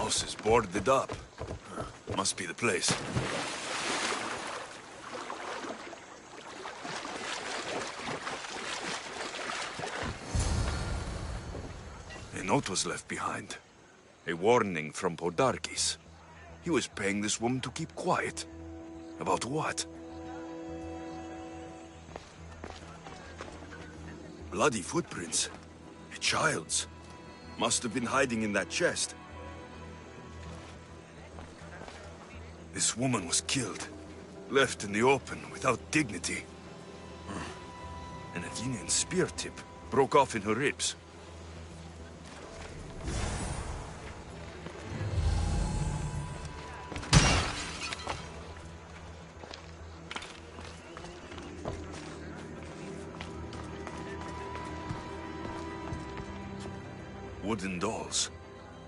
House is boarded up. Must be the place. A note was left behind. A warning from Podarkis. He was paying this woman to keep quiet. About what? Bloody footprints. A child's. Must have been hiding in that chest. This woman was killed. Left in the open without dignity. An Athenian spear tip broke off in her ribs. Wooden dolls.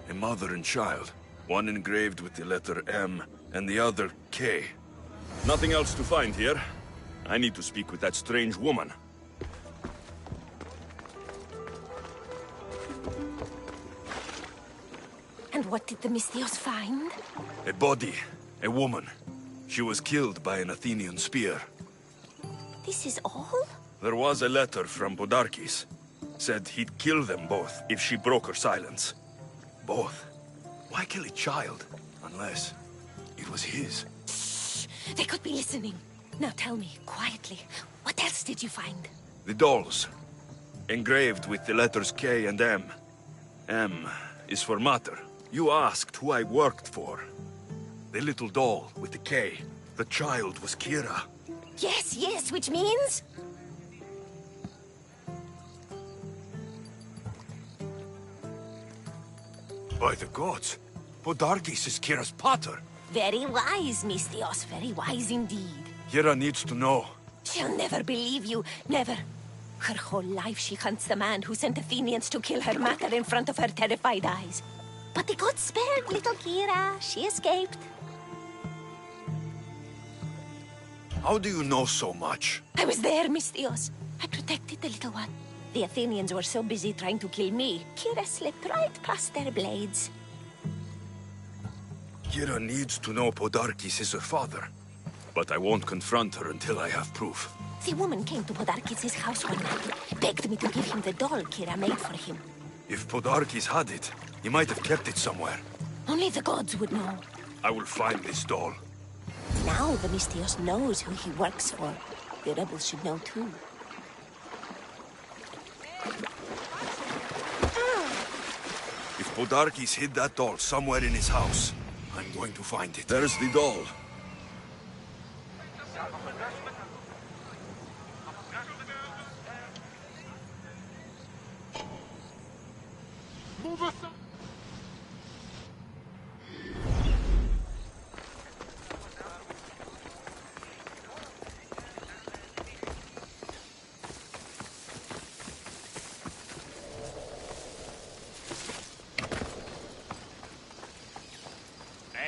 A mother and child. One engraved with the letter M, and the other K. Nothing else to find here. I need to speak with that strange woman. And what did the Mystios find? A body. A woman. She was killed by an Athenian spear. This is all? There was a letter from Podarkis. Said he'd kill them both if she broke her silence. Both? Why kill a child? Unless it was his. Shh! They could be listening. Now tell me, quietly, what else did you find? The dolls. Engraved with the letters K and M. M is for Mater. You asked who I worked for. The little doll with the K. The child was Kira. Yes, yes, which means? By the gods, Podarkis is Kira's pater. Very wise, Mystios, very wise indeed. Kira needs to know. She'll never believe you, never. Her whole life she hunts the man who sent Athenians to kill her mater in front of her terrified eyes. But the gods spared little Kira. She escaped. How do you know so much? I was there, Mystios. I protected the little one. The Athenians were so busy trying to kill me, Kira slipped right past their blades. Kira needs to know Podarkis is her father. But I won't confront her until I have proof. The woman came to Podarkis' house one night, begged me to give him the doll Kira made for him. If Podarkis had it, he might have kept it somewhere. Only the gods would know. I will find this doll. Now the Mystios knows who he works for. The rebels should know too. If Podarkis hid that doll somewhere in his house, I'm going to find it. There's the doll.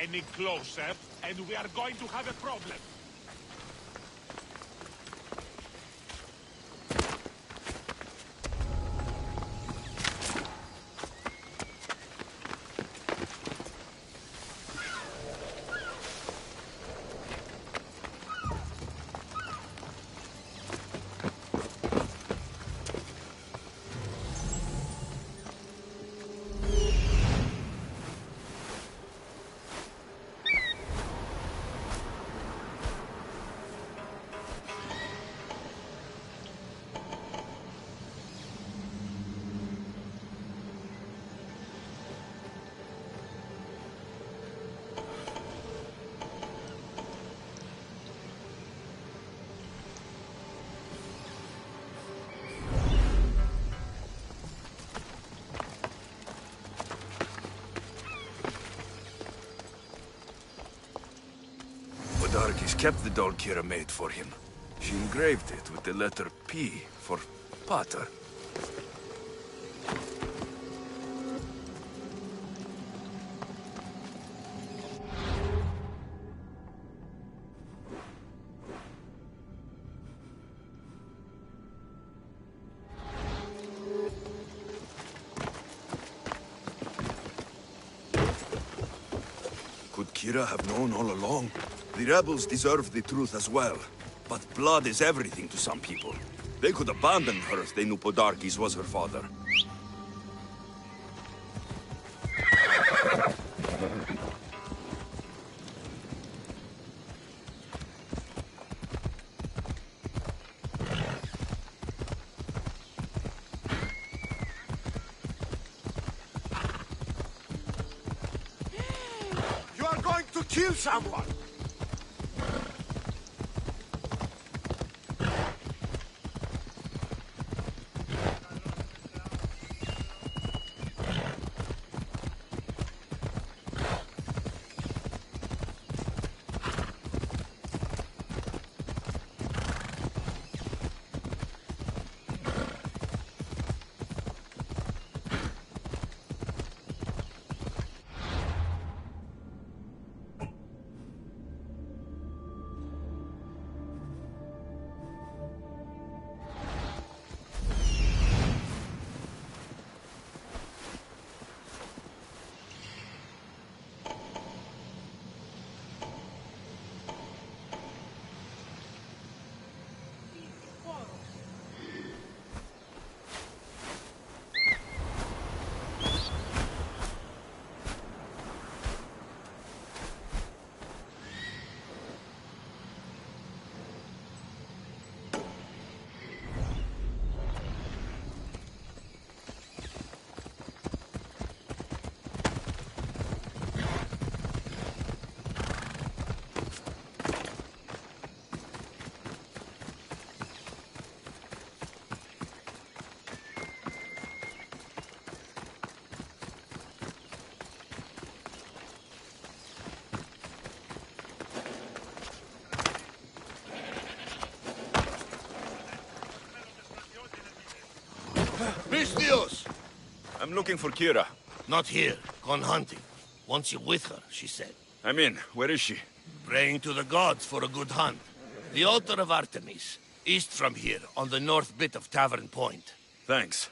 Any closer, and we are going to have a problem. Podarkis kept the doll Kira made for him. She engraved it with the letter P for Pater. Could Kira have known all along? The rebels deserve the truth as well. But blood is everything to some people. They could abandon her if they knew Podarkes was her father. You are going to kill someone! Mistios! I'm looking for Kira. Not here. Gone hunting. Wants you with her, she said. I'm in. Where is she? Praying to the gods for a good hunt. The altar of Artemis. East from here, on the north bit of Tavern Point. Thanks.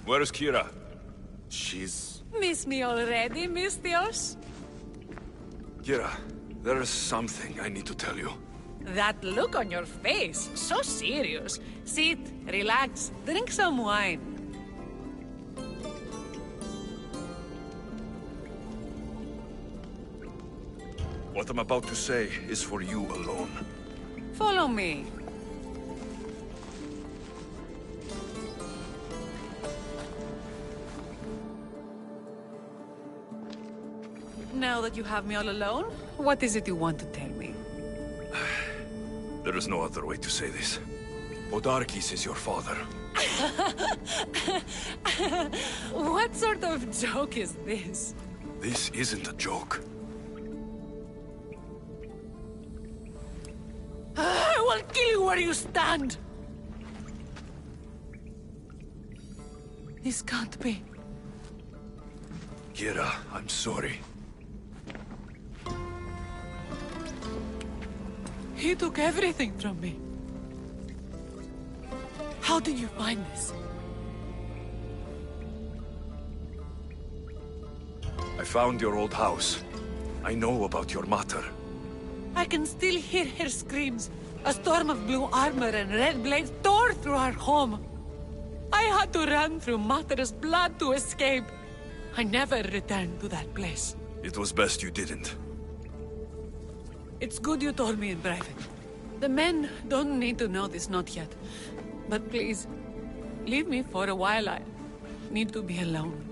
Where's Kira? She's... Miss me already, Mistios? Kira, there's something I need to tell you. That look on your face, so serious. Sit, relax, drink some wine. What I'm about to say is for you alone. Follow me. Now that you have me all alone, what is it you want to tell me? There is no other way to say this. Podarkes is your father. What sort of joke is this? This isn't a joke. I will kill you where you stand! This can't be. Kira, I'm sorry. He took everything from me. How did you find this? I found your old house. I know about your mater. I can still hear her screams. A storm of blue armor and red blades tore through our home. I had to run through Mater's blood to escape. I never returned to that place. It was best you didn't. It's good you told me in private. The men don't need to know this, not yet. But please, leave me for a while. I need to be alone.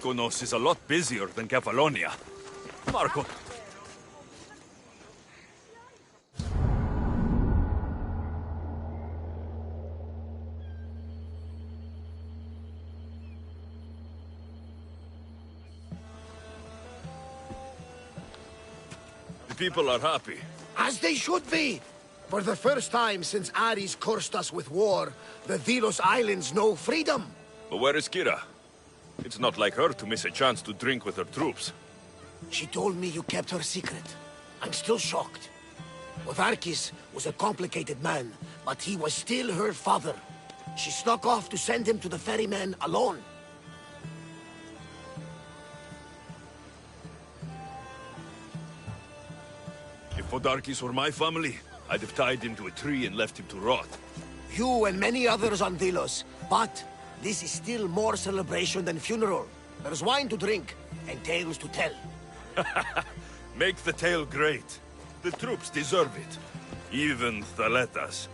Mykonos is a lot busier than Kefalonia. Marco. The people are happy. As they should be! For the first time since Ares cursed us with war, the Delos Islands know freedom! But where is Kira? It's not like her to miss a chance to drink with her troops. She told me you kept her secret. I'm still shocked. Otharkis was a complicated man, but he was still her father. She snuck off to send him to the ferryman alone. If Podarkis were my family, I'd have tied him to a tree and left him to rot. You and many others on Delos, but this is still more celebration than funeral. There's wine to drink, and tales to tell. Make the tale great. The troops deserve it. Even Thaletas.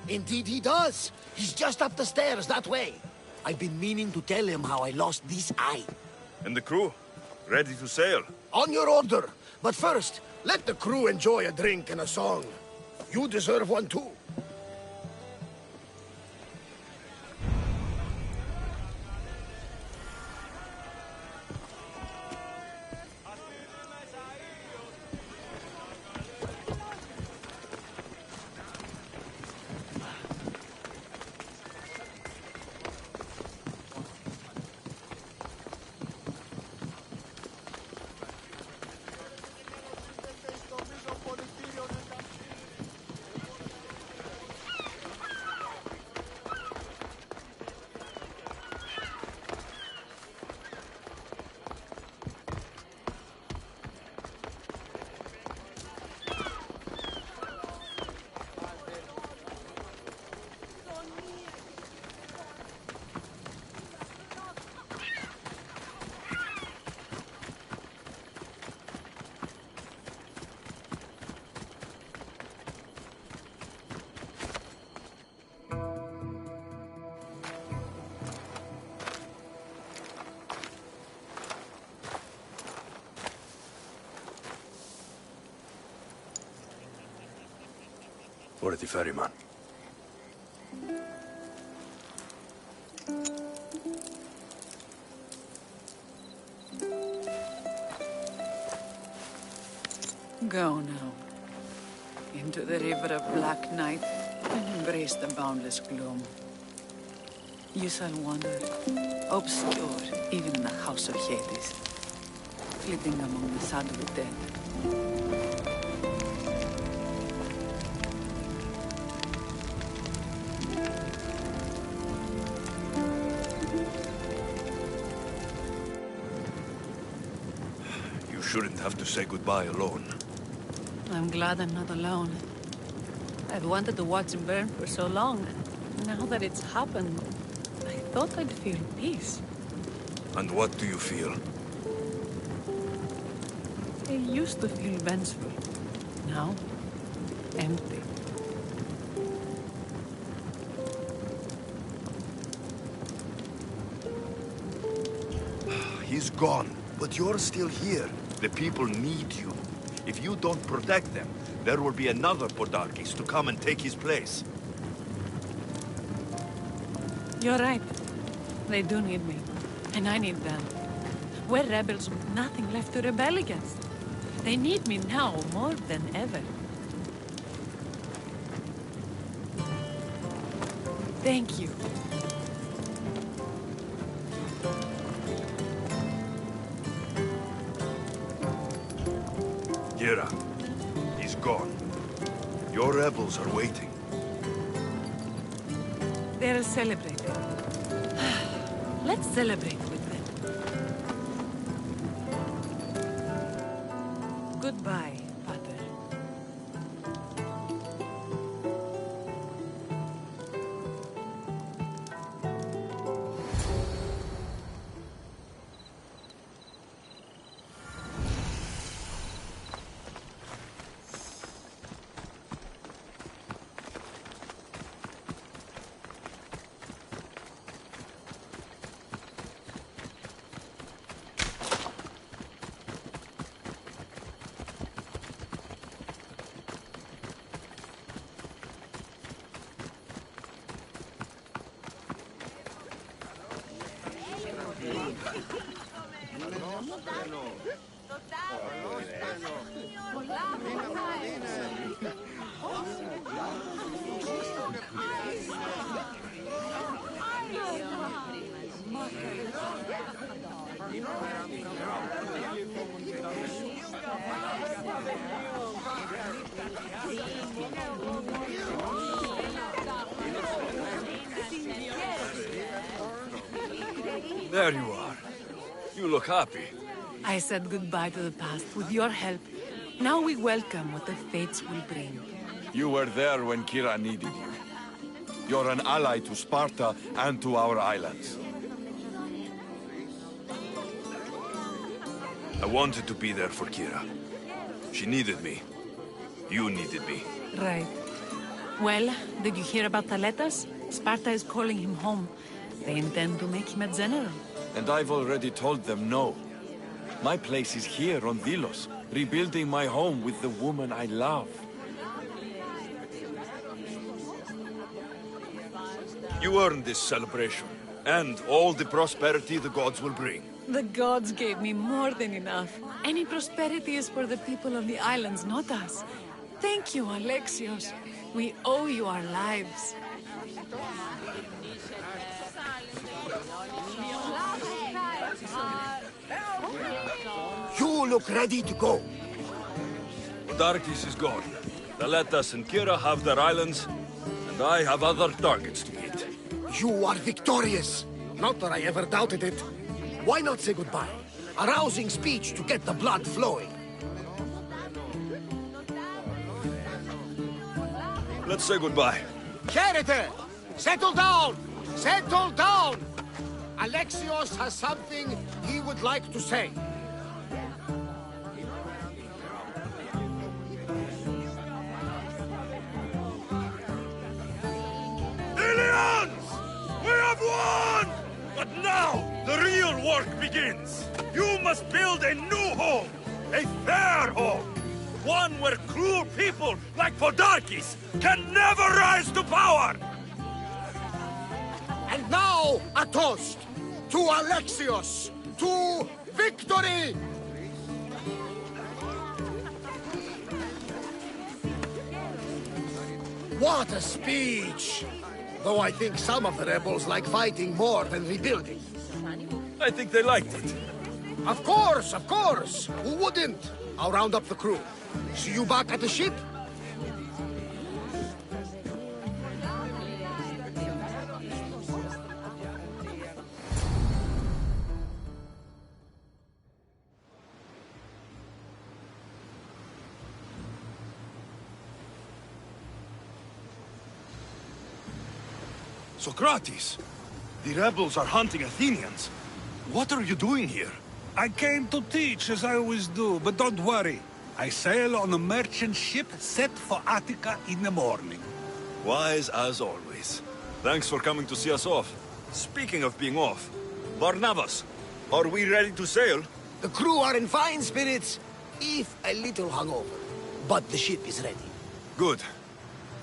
Indeed he does. He's just up the stairs that way. I've been meaning to tell him how I lost this eye. And the crew? Ready to sail? On your order. But first, let the crew enjoy a drink and a song. You deserve one too. Worthy ferryman. Go now. Into the river of black night and embrace the boundless gloom. You shall wander, obscure even in the house of Hades, flitting among the sad of the dead. You shouldn't have to say goodbye alone. I'm glad I'm not alone. I've wanted to watch him burn for so long. Now that it's happened, I thought I'd feel peace. And what do you feel? I used to feel vengeful. Now, empty. He's gone, but you're still here. The people need you. If you don't protect them, there will be another Podarkis to come and take his place. You're right. They do need me. And I need them. We're rebels with nothing left to rebel against. They need me now more than ever. Thank you. Gira, he's gone. Your rebels are waiting. They're celebrating. Let's celebrate with them. Goodbye, Pater. There you are. You look happy. I said goodbye to the past with your help. Now we welcome what the fates will bring. You were there when Kira needed you. You're an ally to Sparta and to our islands. I wanted to be there for Kira. She needed me. You needed me. Right. Well, did you hear about Thaletas? Sparta is calling him home. They intend to make him a general. And I've already told them no. My place is here on Delos, rebuilding my home with the woman I love. You earned this celebration, and all the prosperity the gods will bring. The gods gave me more than enough. Any prosperity is for the people of the islands, not us. Thank you, Alexios. We owe you our lives. You look ready to go. Darkis is gone. Thaletas and Kira have their islands, and I have other targets to hit. You are victorious. Not that I ever doubted it. Why not say goodbye? A rousing speech to get the blood flowing. Let's say goodbye. Charity! Settle down! Settle down! Alexios has something he would like to say. Ilians! We have won! But now, the real work begins. You must build a new home. A fair home. One where cruel people like Podarkis can never rise to power! And now, a toast to Alexios, to victory! What a speech! Though I think some of the rebels like fighting more than rebuilding. I think they liked it. Of course, of course! Who wouldn't? I'll round up the crew. See you back at the ship? Socrates! The rebels are hunting Athenians. What are you doing here? I came to teach, as I always do, but don't worry. I sail on a merchant ship set for Attica in the morning. Wise as always. Thanks for coming to see us off. Speaking of being off, Barnabas, are we ready to sail? The crew are in fine spirits, if a little hungover. But the ship is ready. Good.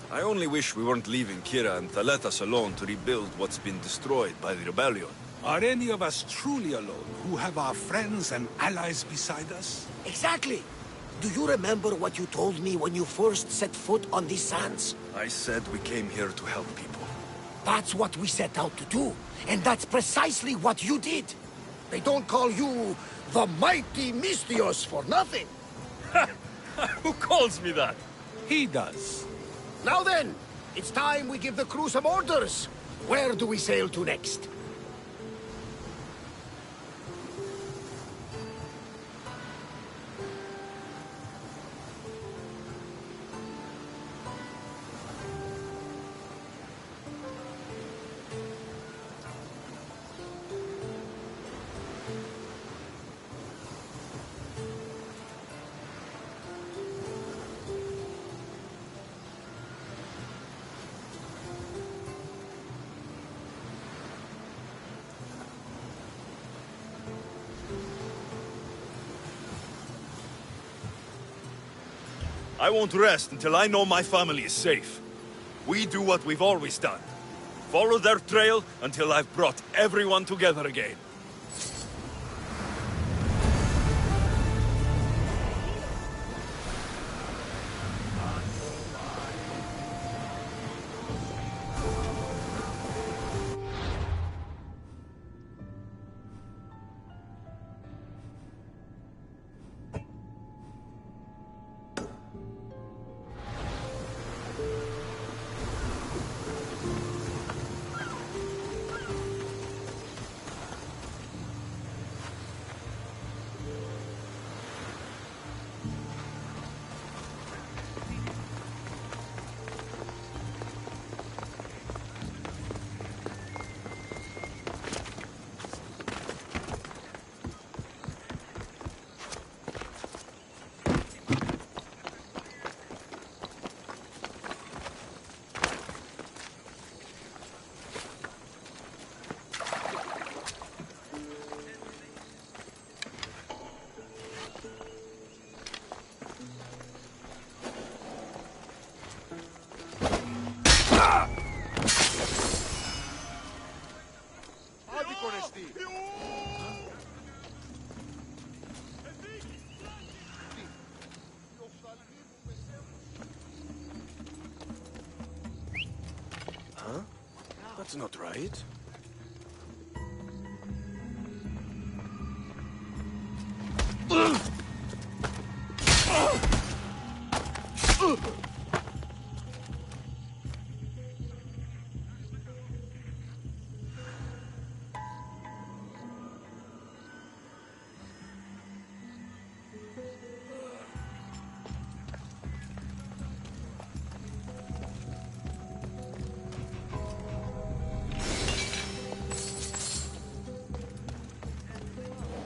I only wish we weren't leaving Kira and Thaletas alone to rebuild what's been destroyed by the rebellion. Are any of us truly alone, who have our friends and allies beside us? Exactly! Do you remember what you told me when you first set foot on these sands? I said we came here to help people. That's what we set out to do. And that's precisely what you did. They don't call you the mighty Mystios for nothing. Who calls me that? He does. Now then, it's time we give the crew some orders. Where do we sail to next? I won't rest until I know my family is safe. We do what we've always done. Follow their trail until I've brought everyone together again. That's not right.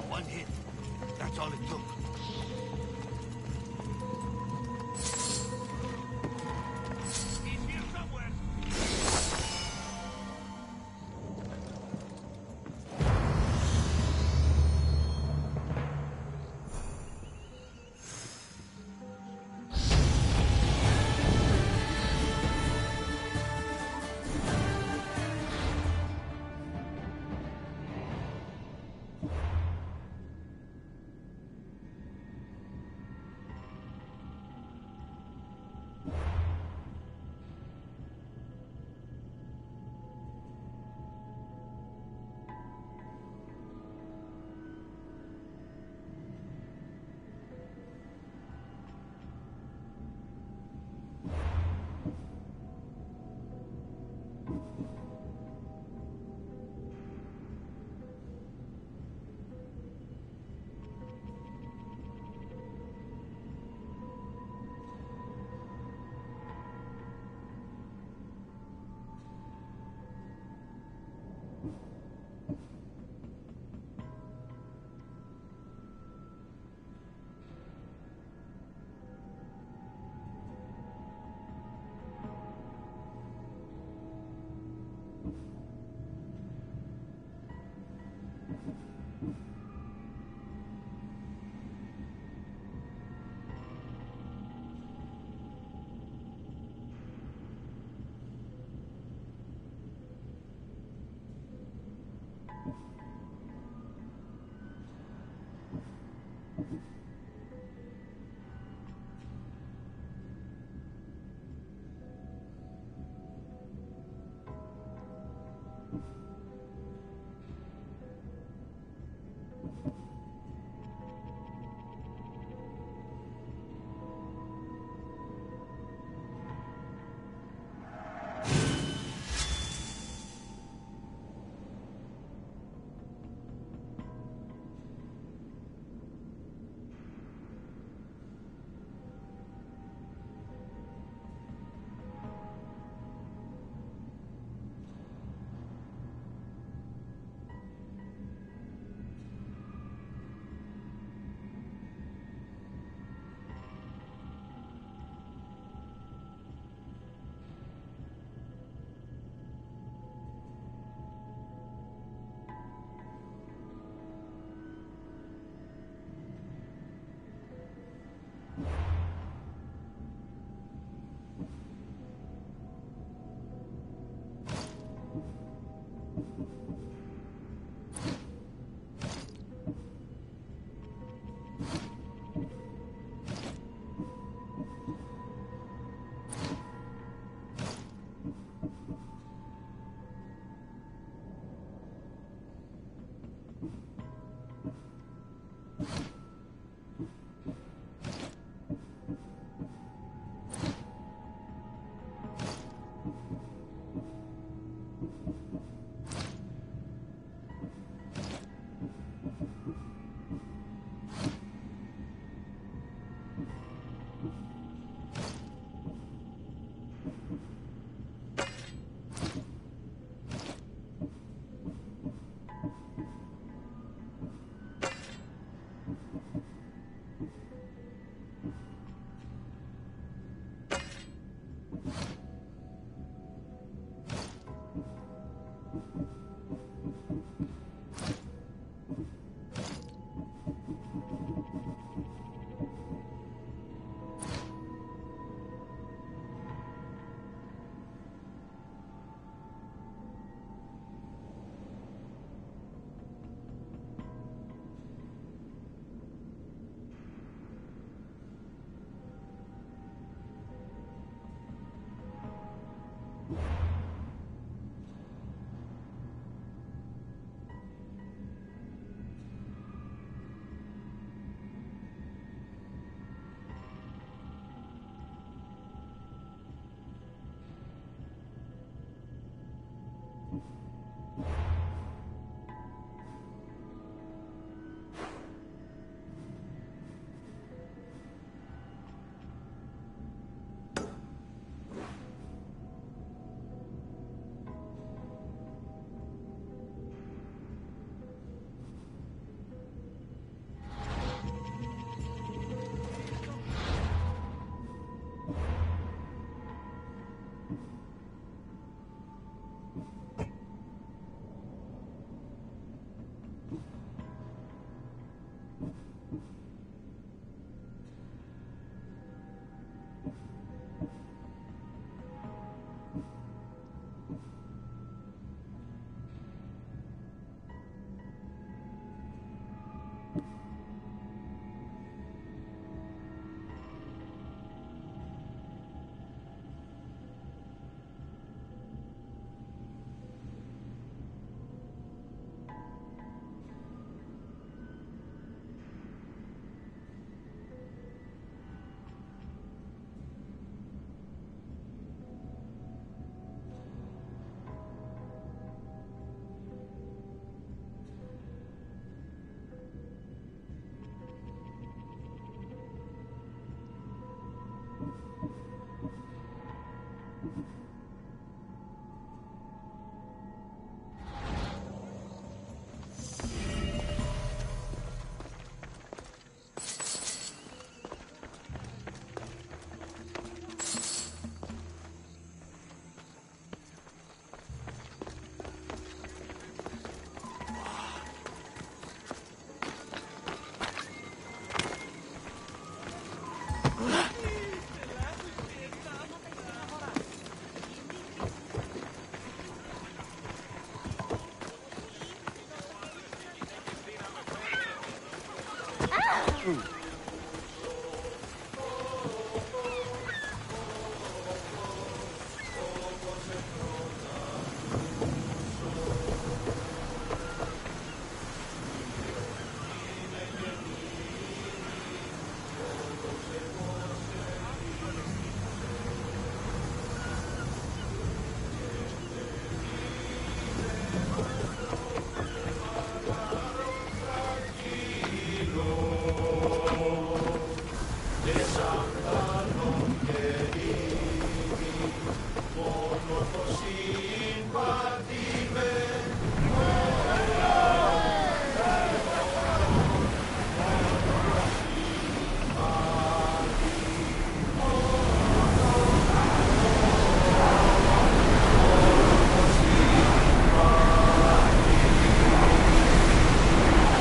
One hit. That's all it took. He's here somewhere.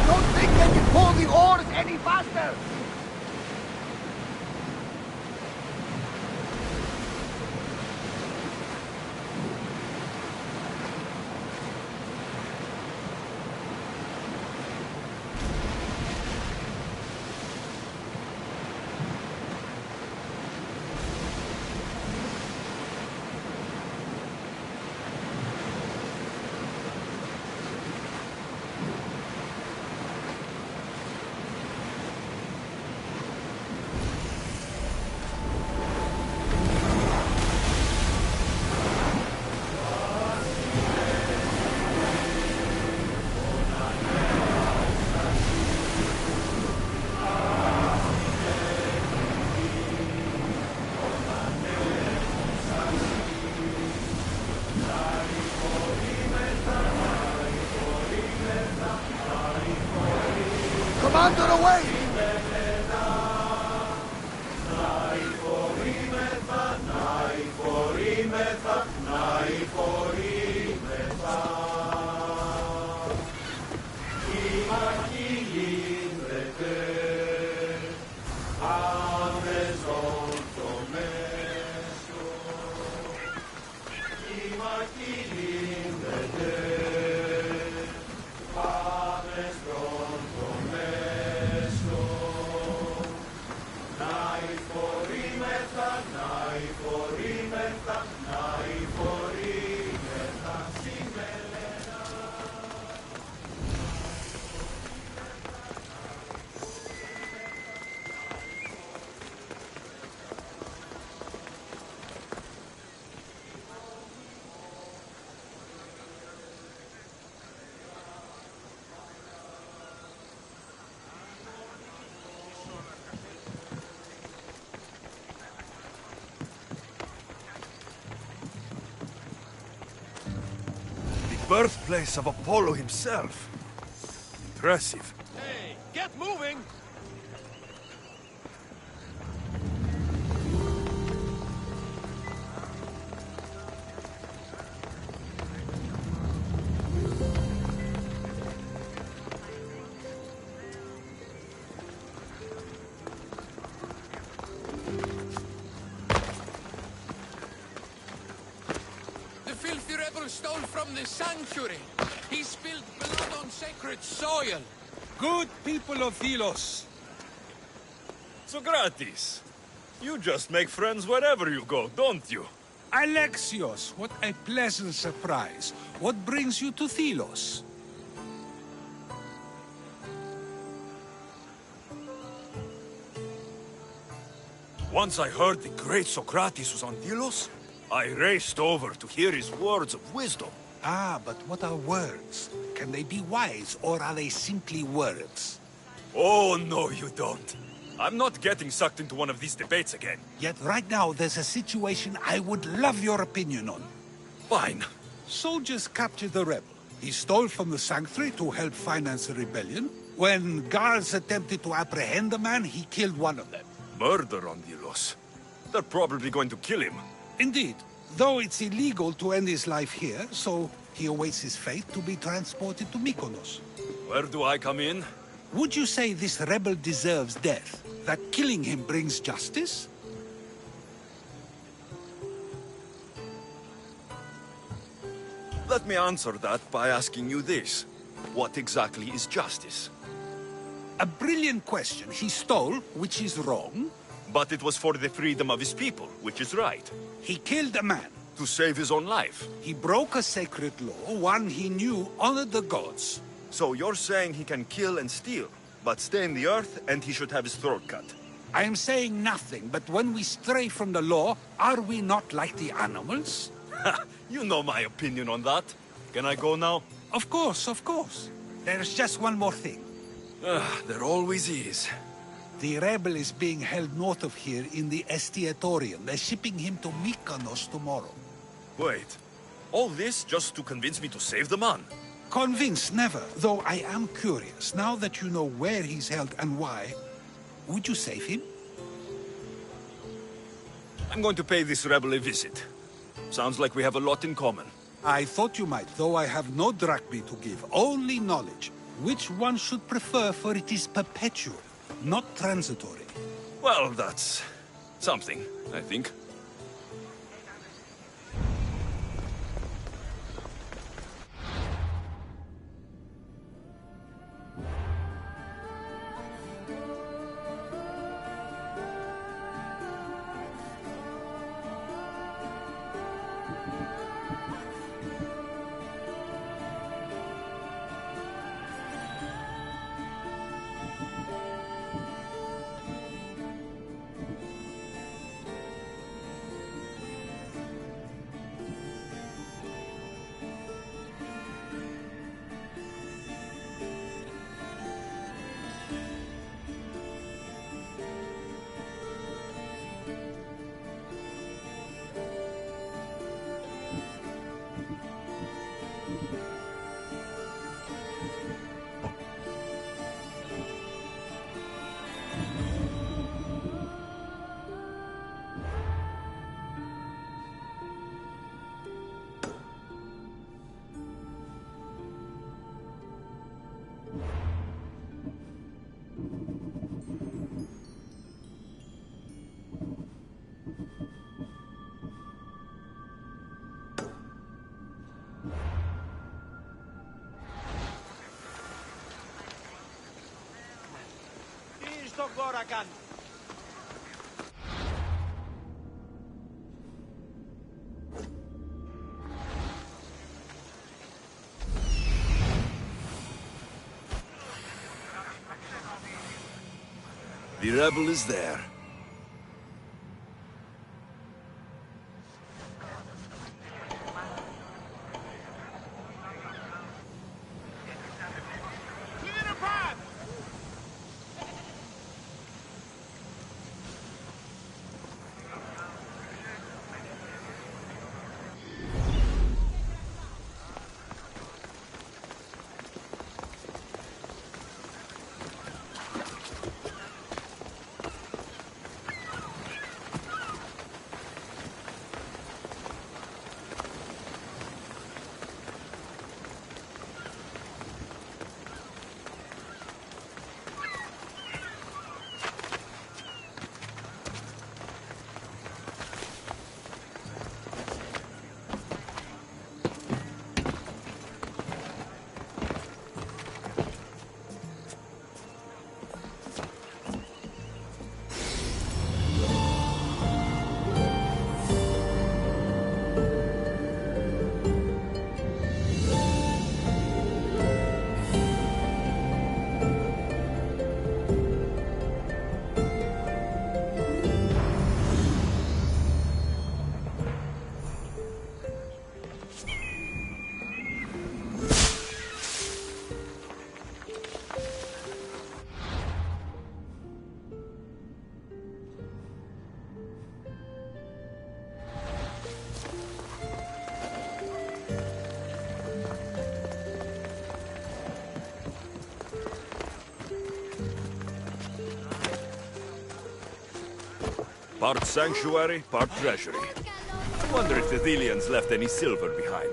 Don't think they can pull the oars any faster! Commander, away! Birthplace of Apollo himself. Impressive. Hey, get moving! The filthy rebel stole from the sanctuary. He spilled blood on sacred soil. Good people of Thelos. Socrates, you just make friends wherever you go, don't you? Alexios, what a pleasant surprise. What brings you to Thelos? Once I heard the great Socrates was on Delos, I raced over to hear his words of wisdom. Ah, but what are words? Can they be wise, or are they simply words? Oh, no, you don't. I'm not getting sucked into one of these debates again. Yet right now, there's a situation I would love your opinion on. Fine. Soldiers captured the rebel. He stole from the sanctuary to help finance the rebellion. When guards attempted to apprehend the man, he killed one of them. Murder on Delos. They're probably going to kill him. Indeed. Though it's illegal to end his life here, so he awaits his fate to be transported to Mykonos. Where do I come in? Would you say this rebel deserves death? That killing him brings justice? Let me answer that by asking you this. What exactly is justice? A brilliant question. He stole, which is wrong. But it was for the freedom of his people, which is right. He killed a man. To save his own life. He broke a sacred law, one he knew honored the gods. So you're saying he can kill and steal, but stay in the earth and he should have his throat cut? I am saying nothing, but when we stray from the law, are we not like the animals? You know my opinion on that. Can I go now? Of course, of course. There's just one more thing. There always is. The rebel is being held north of here in the Estiatorium. They're shipping him to Mykonos tomorrow. Wait. All this just to convince me to save the man? Convinced, never. Though I am curious, now that you know where he's held and why, would you save him? I'm going to pay this rebel a visit. Sounds like we have a lot in common. I thought you might, though I have no drachmae to give, only knowledge. Which one should prefer, for it is perpetual, not transitory. Well, that's something, I think. The rebel is there. Part sanctuary, part treasury. I wonder if the Thelians left any silver behind.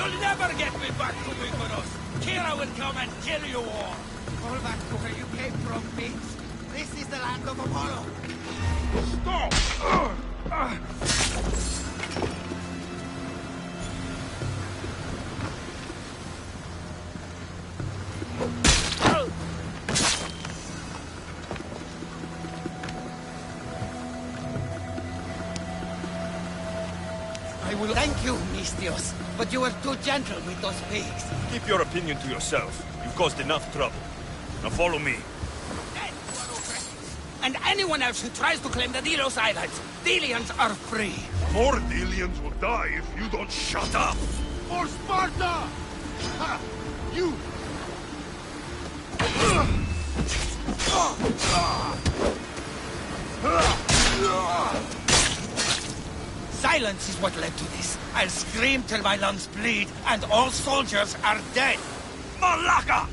You'll never get me back to Mykonos! Kira will come and kill you all! Fall back to where you came from, mates. This is the land of Apollo. I will thank you, Mistios, but you were too gentle with those pigs. Keep your opinion to yourself. You've caused enough trouble. Now follow me. And anyone else who tries to claim the Delos Islands, Delians are free. More Delians will die if you don't shut up! For Sparta! Ha! You! Silence is what led to this. I'll scream till my lungs bleed, and all soldiers are dead. Malaka!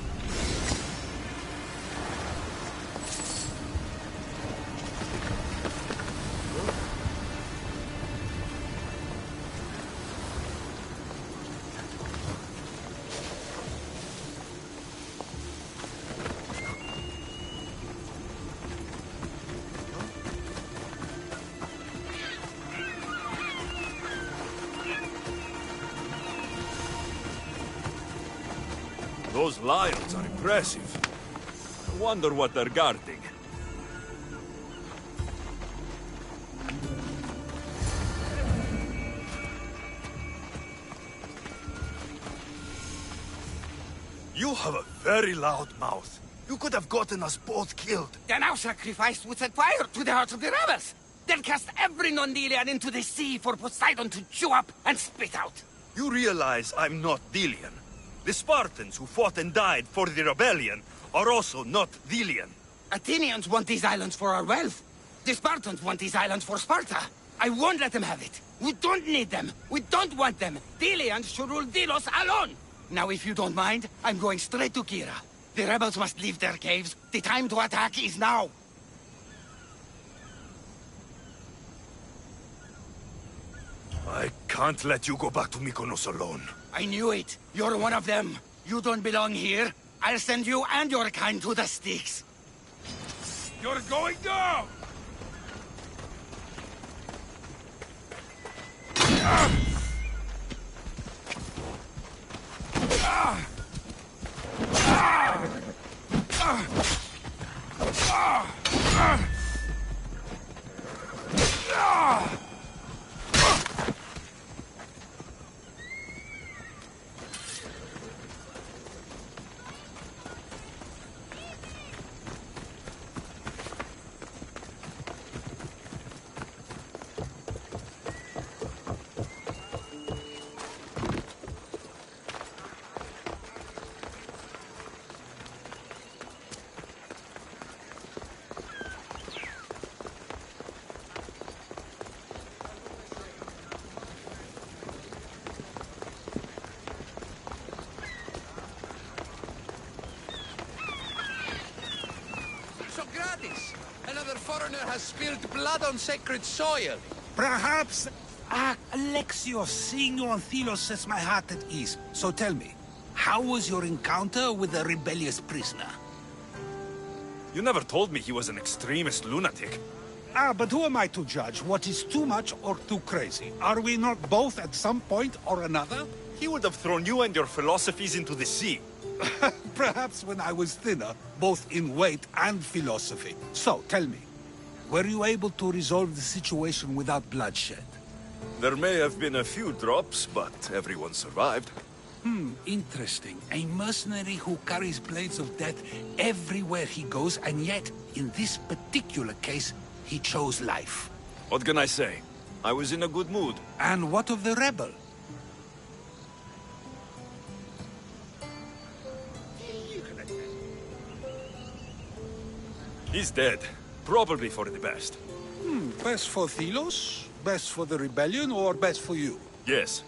Those lions are impressive. I wonder what they're guarding. You have a very loud mouth. You could have gotten us both killed. They're now sacrificed with set fire to the hearts of the rebels. They'll cast every non-Delian into the sea for Poseidon to chew up and spit out. You realize I'm not Delian. The Spartans who fought and died for the rebellion are also not Delian. Athenians want these islands for our wealth. The Spartans want these islands for Sparta. I won't let them have it. We don't need them. We don't want them. Delians should rule Delos alone. Now, if you don't mind, I'm going straight to Kira. The rebels must leave their caves. The time to attack is now. I can't let you go back to Mykonos alone. I knew it. You're one of them. You don't belong here. I'll send you and your kind to the Styx. You're going down! Another foreigner has spilled blood on sacred soil. Perhaps... Alexios, seeing you on Thelos sets my heart at ease. So tell me, how was your encounter with the rebellious prisoner? You never told me he was an extremist lunatic. But who am I to judge what is too much or too crazy? Are we not both at some point or another? He would have thrown you and your philosophies into the sea. Perhaps when I was thinner, both in weight and philosophy. So, tell me, were you able to resolve the situation without bloodshed? There may have been a few drops, but everyone survived. Interesting. A mercenary who carries blades of death everywhere he goes, and yet, in this particular case, he chose life. What can I say? I was in a good mood. And what of the rebel? He's dead. Probably for the best. Best for Thelos? Best for the rebellion, or best for you? Yes.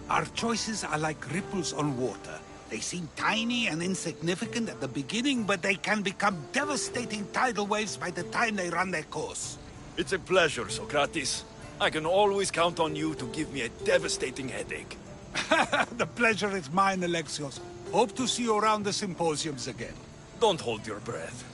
Our choices are like ripples on water. They seem tiny and insignificant at the beginning, but they can become devastating tidal waves by the time they run their course. It's a pleasure, Socrates. I can always count on you to give me a devastating headache. The pleasure is mine, Alexios. Hope to see you around the symposiums again. Don't hold your breath.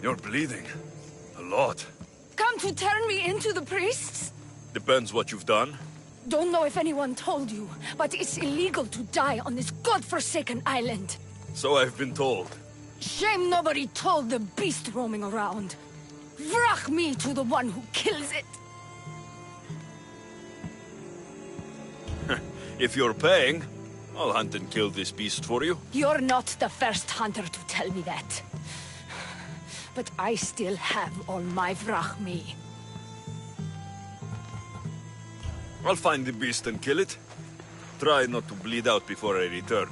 You're bleeding. A lot. Come to turn me into the priests? Depends what you've done. Don't know if anyone told you, but it's illegal to die on this godforsaken island. So I've been told. Shame nobody told the beast roaming around. Vrach me to the one who kills it. If you're paying, I'll hunt and kill this beast for you. You're not the first hunter to tell me that. But I still have all my vrach me. I'll find the beast and kill it. Try not to bleed out before I return.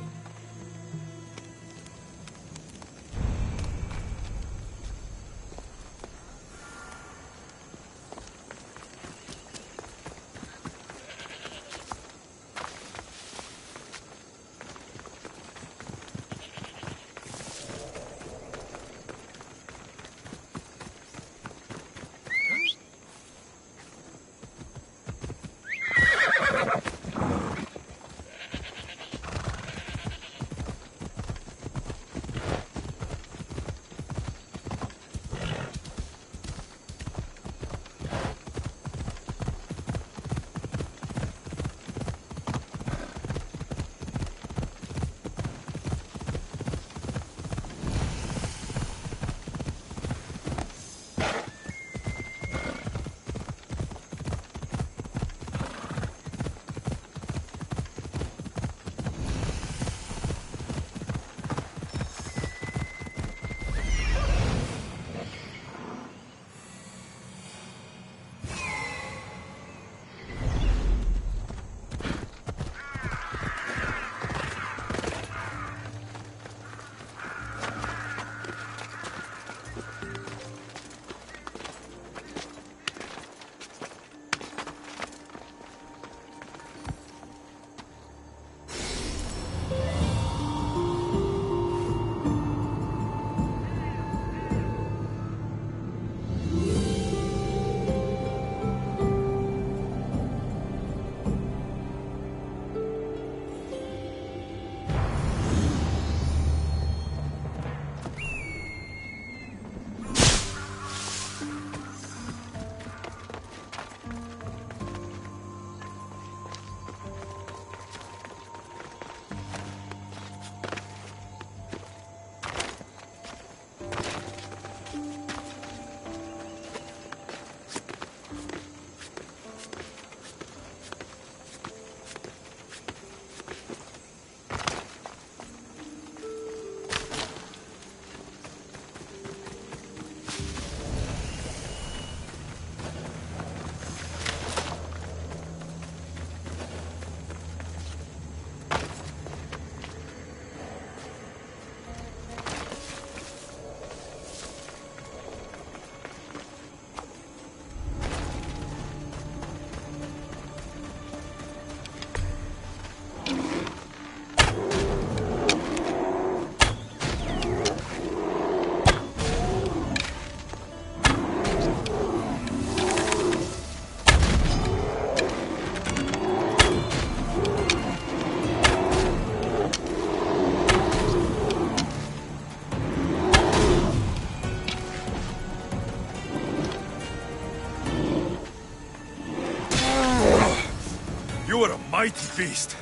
a mighty beast,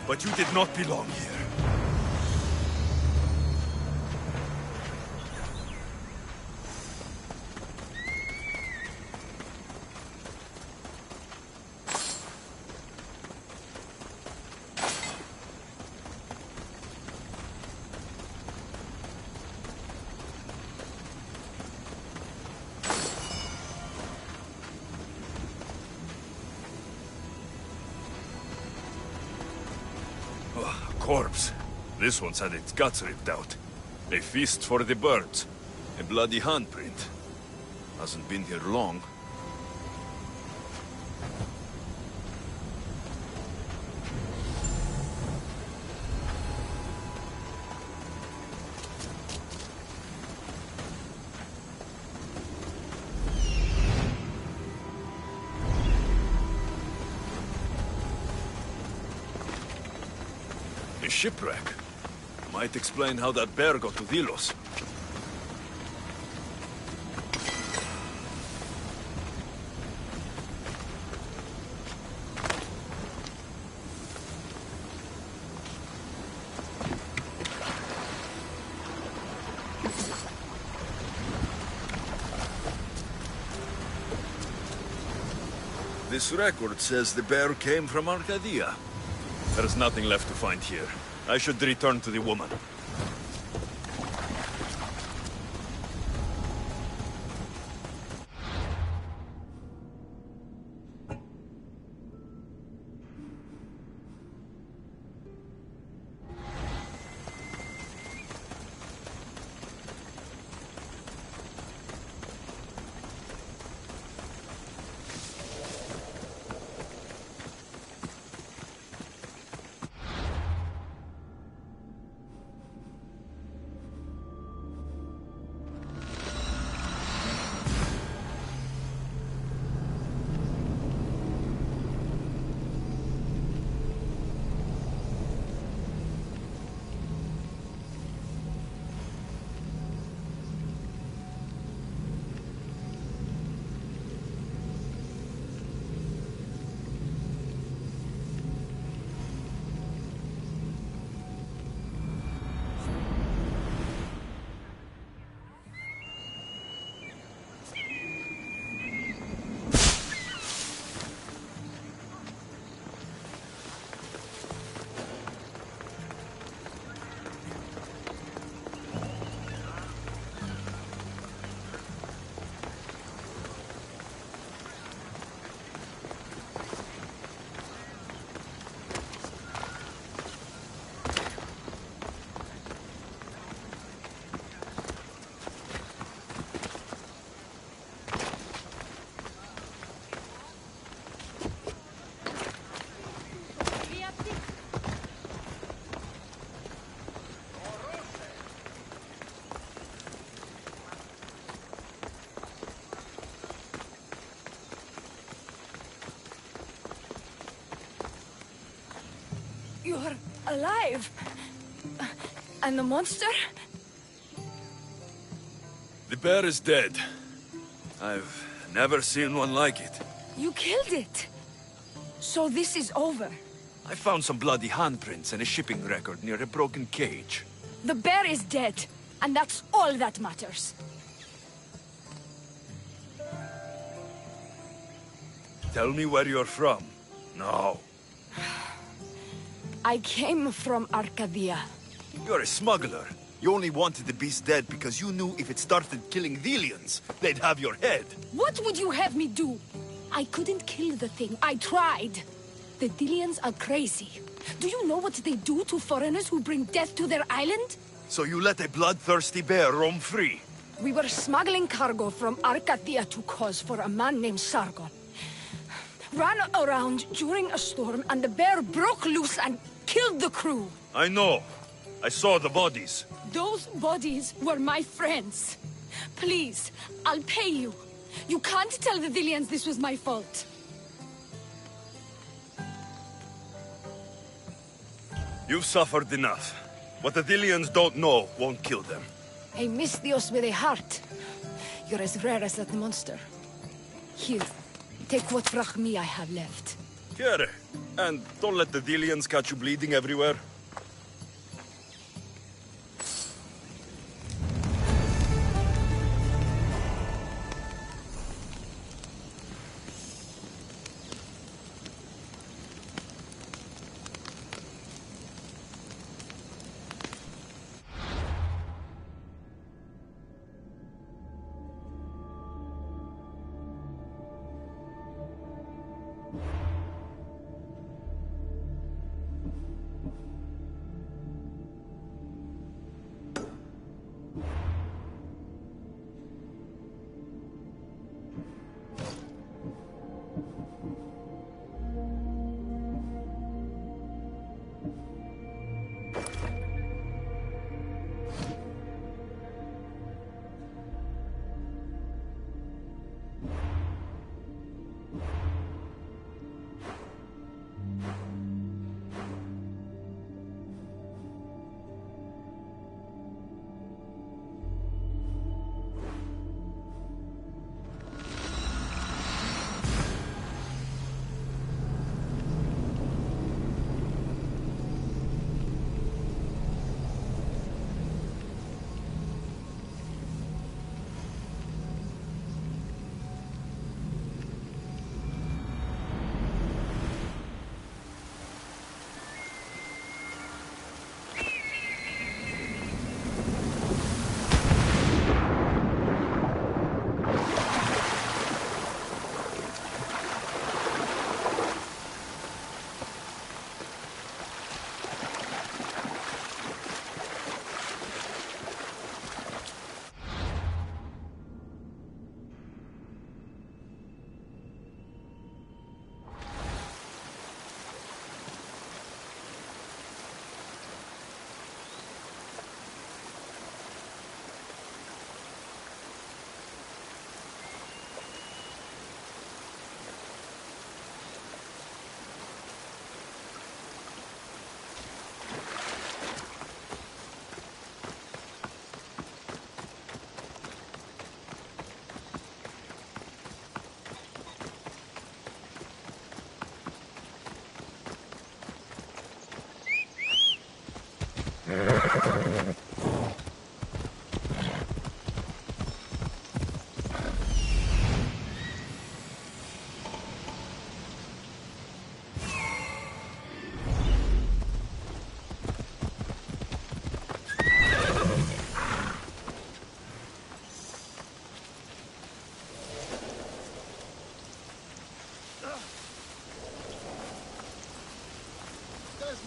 but you did not belong here. Corpse. This one's had its guts ripped out. A feast for the birds. A bloody handprint. Hasn't been here long. A shipwreck. Might explain how that bear got to Delos. This record says the bear came from Arcadia. There's nothing left to find here. I should return to the woman. You're alive! And the monster? The bear is dead. I've never seen one like it. You killed it! So this is over. I found some bloody handprints and a shipping record near a broken cage. The bear is dead, and that's all that matters. Tell me where you're from. No. I came from Arcadia. You're a smuggler. You only wanted the beast dead because you knew if it started killing Delians, they'd have your head. What would you have me do? I couldn't kill the thing. I tried. The Delians are crazy. Do you know what they do to foreigners who bring death to their island? So you let a bloodthirsty bear roam free? We were smuggling cargo from Arcadia to Kos for a man named Sargon. Ran around during a storm and the bear broke loose and killed the crew. I know. I saw the bodies. Those bodies were my friends. Please, I'll pay you. You can't tell the Delians this was my fault. You've suffered enough. What the Delians don't know won't kill them. A Misthios with a heart. You're as rare as that monster. Here, take what Vrachmi I have left. Here, And don't let the Delians catch you bleeding everywhere.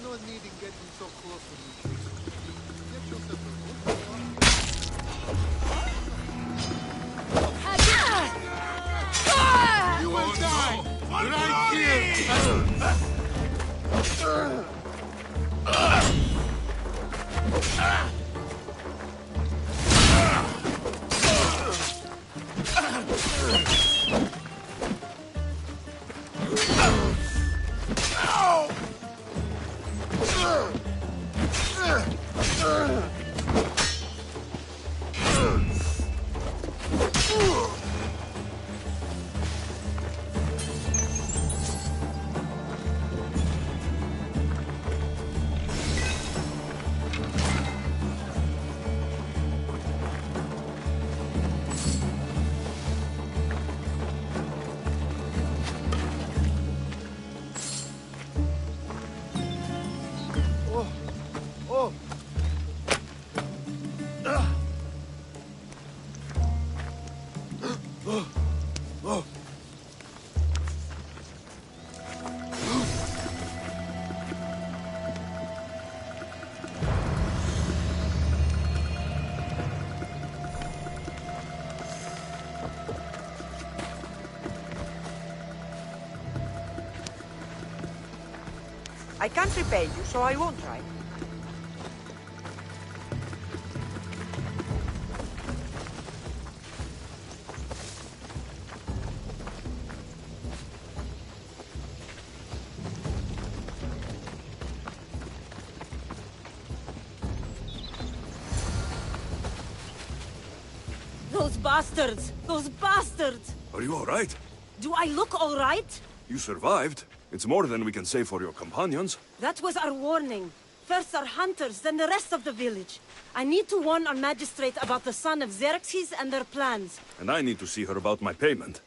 No need in getting so close with me. Get yourself a You will die! Right here! I can't repay you, so I won't try. Those bastards! Those bastards! Are you all right? Do I look all right? You survived. It's more than we can say for your companions. That was our warning. First our hunters, then the rest of the village. I need to warn our magistrate about the son of Xerxes and their plans. And I need to see her about my payment.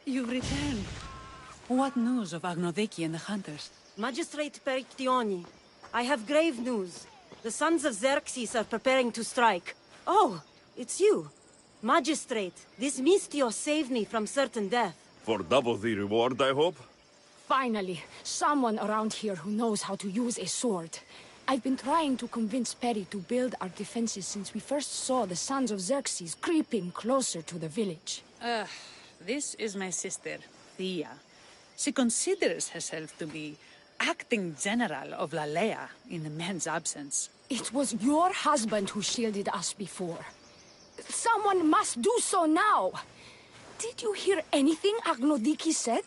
You've returned. What news of Agnodiki and the hunters? Magistrate Perictioni, I have grave news. The sons of Xerxes are preparing to strike. Oh, it's you. Magistrate, this Mistio saved me from certain death. For double the reward, I hope? Finally, someone around here who knows how to use a sword. I've been trying to convince Peri to build our defenses since we first saw the sons of Xerxes creeping closer to the village. This is my sister, Thea. She considers herself to be acting general of Lalea in the man's absence. It was your husband who shielded us before. Someone must do so now! Did you hear anything Agnodiki said?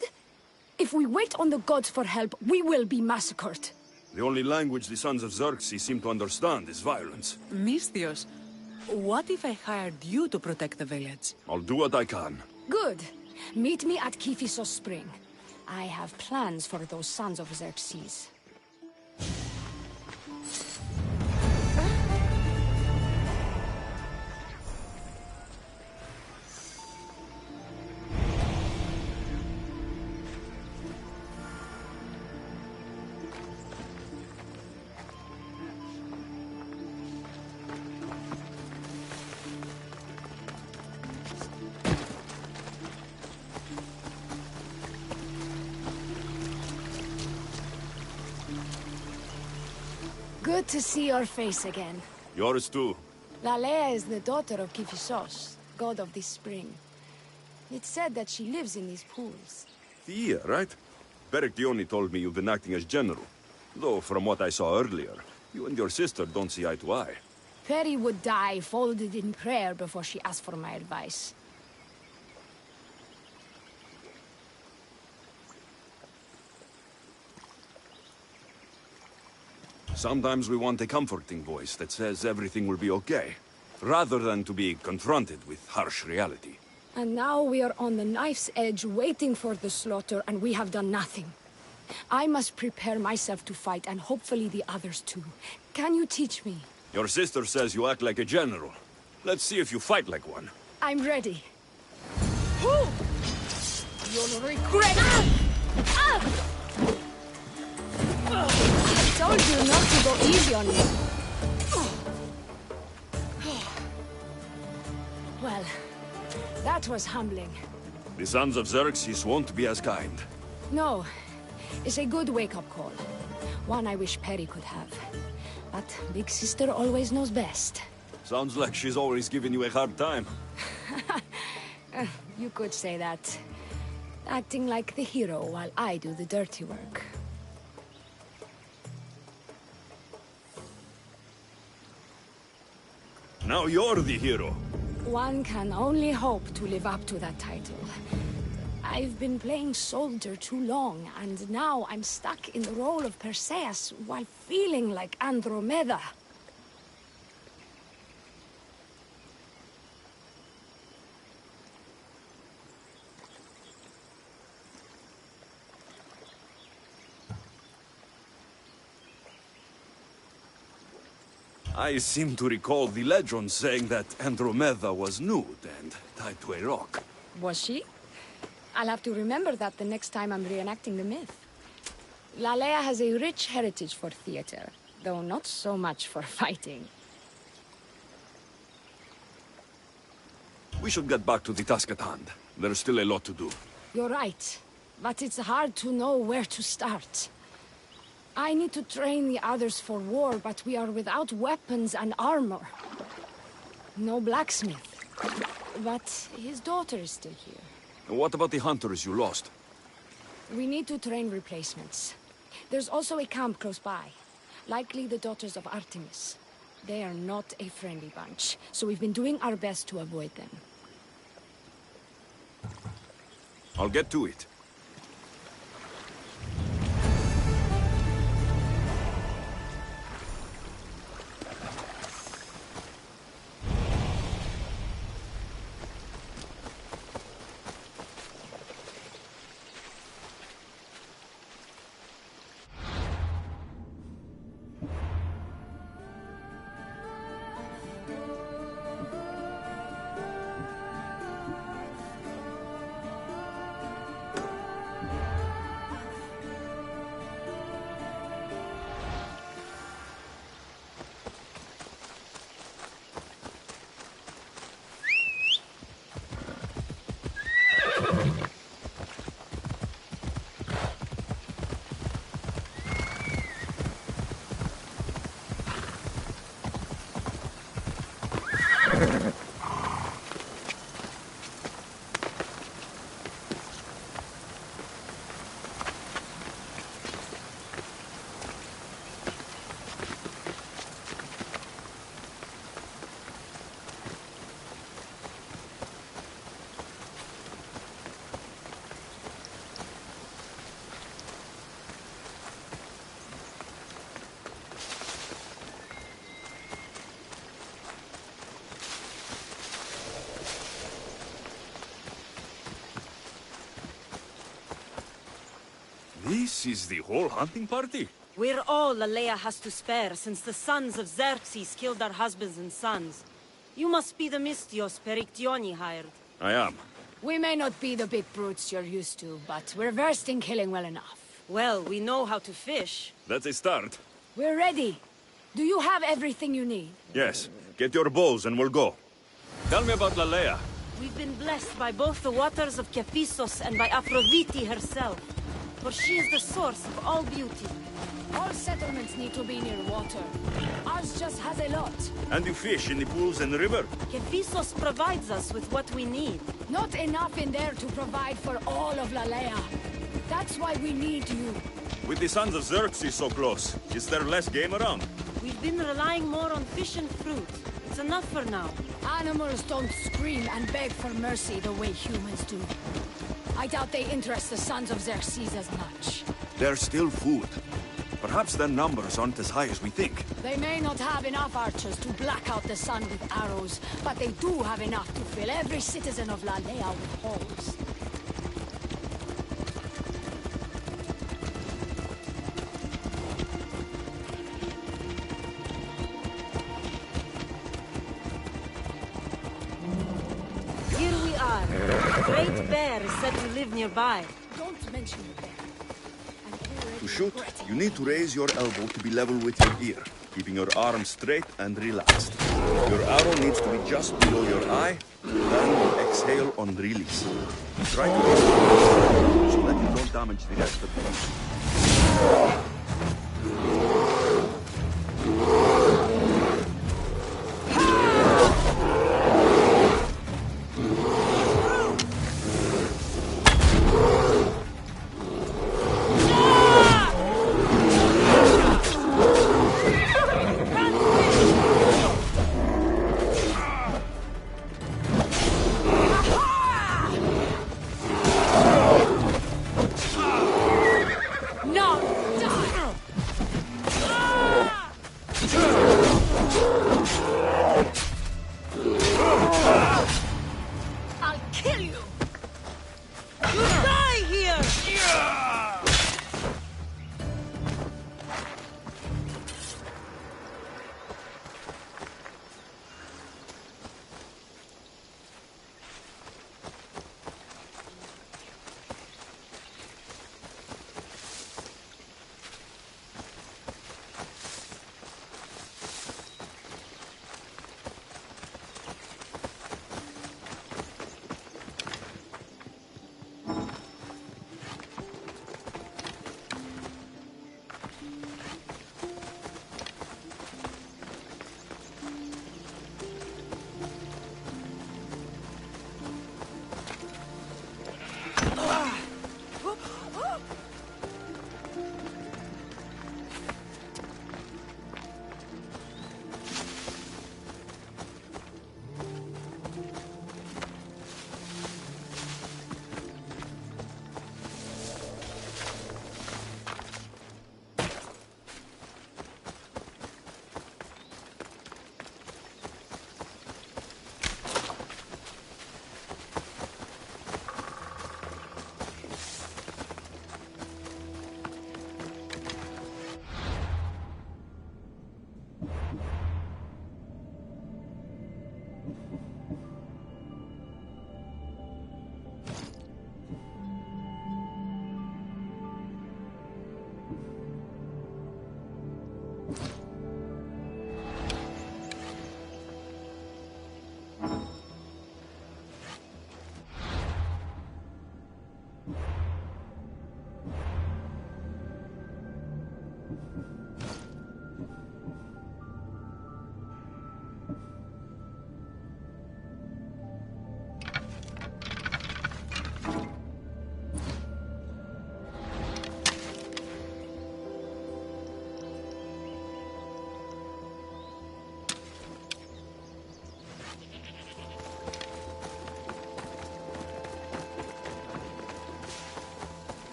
If we wait on the gods for help, we will be massacred. The only language the sons of Xerxes seem to understand is violence. Mistios, what if I hired you to protect the village? I'll do what I can. Good. Meet me at Kiphisos Spring. I have plans for those sons of Xerxes. Good to see your face again. Yours too. Lalea is the daughter of Kiphisos, god of this spring. It's said that she lives in these pools. Thea, right? Perictioni told me you've been acting as general. Though, from what I saw earlier, you and your sister don't see eye to eye. Peri would die folded in prayer before she asked for my advice. Sometimes we want a comforting voice that says everything will be okay, rather than to be confronted with harsh reality. And now we are on the knife's edge waiting for the slaughter, and we have done nothing. I must prepare myself to fight, and hopefully the others too. Can you teach me? Your sister says you act like a general. Let's see if you fight like one. I'm ready. Who? You'll regret it! I told you not to go easy on me. Well, that was humbling. The sons of Xerxes won't be as kind. No. It's a good wake-up call. One I wish Perry could have. But Big Sister always knows best. Sounds like she's always giving you a hard time. You could say that. Acting like the hero while I do the dirty work. Now you're the hero. One can only hope to live up to that title. I've been playing soldier too long, and now I'm stuck in the role of Perseus while feeling like Andromeda. I seem to recall the legend saying that Andromeda was nude and tied to a rock. Was she? I'll have to remember that the next time I'm reenacting the myth. Lalea has a rich heritage for theater, though not so much for fighting. We should get back to the task at hand. There's still a lot to do. You're right, but it's hard to know where to start. I need to train the others for war, but we are without weapons and armor. No blacksmith. But his daughter is still here. What about the hunters you lost? We need to train replacements. There's also a camp close by. Likely the daughters of Artemis. They are not a friendly bunch, so we've been doing our best to avoid them. I'll get to it. This is the whole hunting party? We're all Lalea has to spare since the sons of Xerxes killed our husbands and sons. You must be the Mystios Perictioni hired. I am. We may not be the big brutes you're used to, but we're versed in killing well enough. Well, we know how to fish. That's a start. We're ready. Do you have everything you need? Yes. Get your bows and we'll go. Tell me about Lalea. We've been blessed by both the waters of Kephissos and by Aphrodite herself. For she is the source of all beauty. All settlements need to be near water. Ours just has a lot. And you fish in the pools and the river? Kephissos provides us with what we need. Not enough in there to provide for all of Lalea. That's why we need you. With the sons of Xerxes so close, is there less game around? We've been relying more on fish and fruit. It's enough for now. Animals don't scream and beg for mercy the way humans do. I doubt they interest the sons of Xerxes as much. There's still food. Perhaps their numbers aren't as high as we think. They may not have enough archers to black out the sun with arrows, but they do have enough to fill every citizen of Lalea with holes. Here we are. The Great Bear is said to live nearby. Don't mention the bear. To shoot, you need to raise your elbow to be level with your ear, keeping your arm straight and relaxed. Your arrow needs to be just below your eye, then you exhale on release. Try to raise it so that you don't damage the rest of the body. I'll kill you! You die here!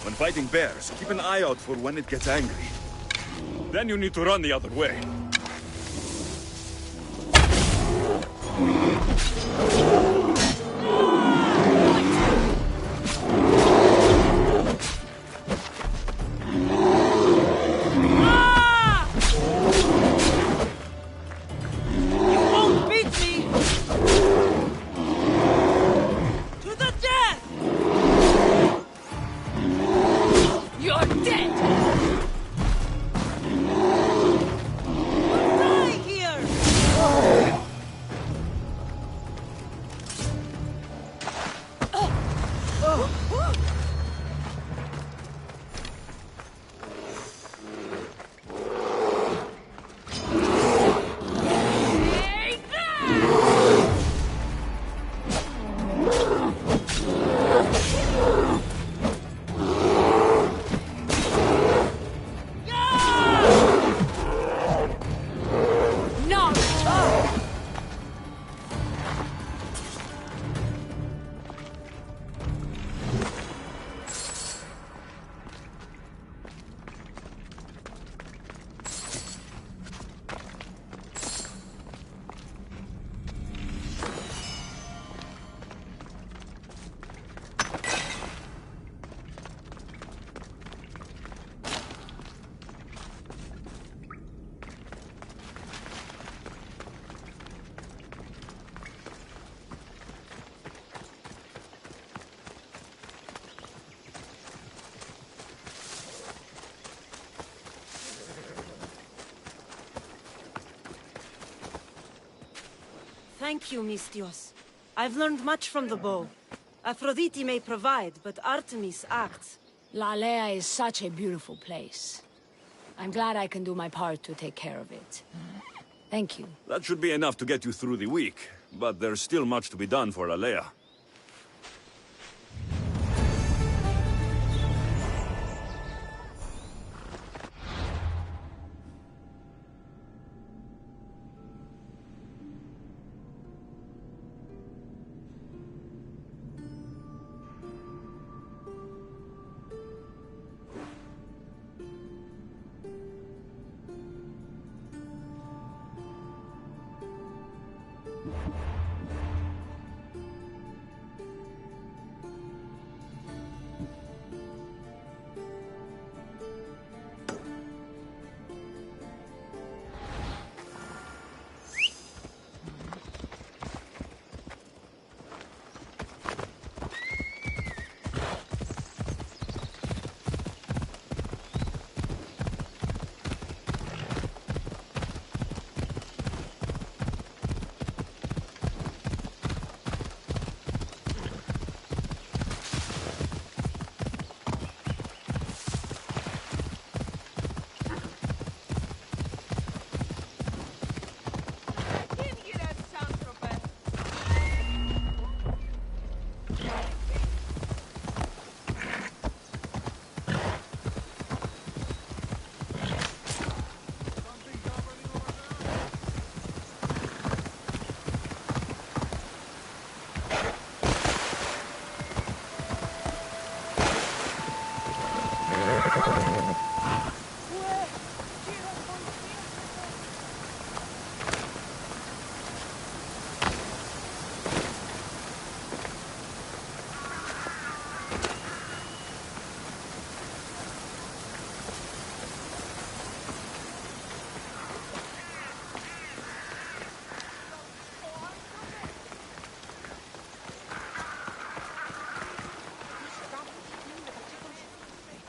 When fighting bears, keep an eye out for when it gets angry. Then you need to run the other way. thank you, Mistios. I've learned much from the bow. Aphrodite may provide, but Artemis acts. Lalea is such a beautiful place. I'm glad I can do my part to take care of it. Thank you. That should be enough to get you through the week, but there's still much to be done for Alea.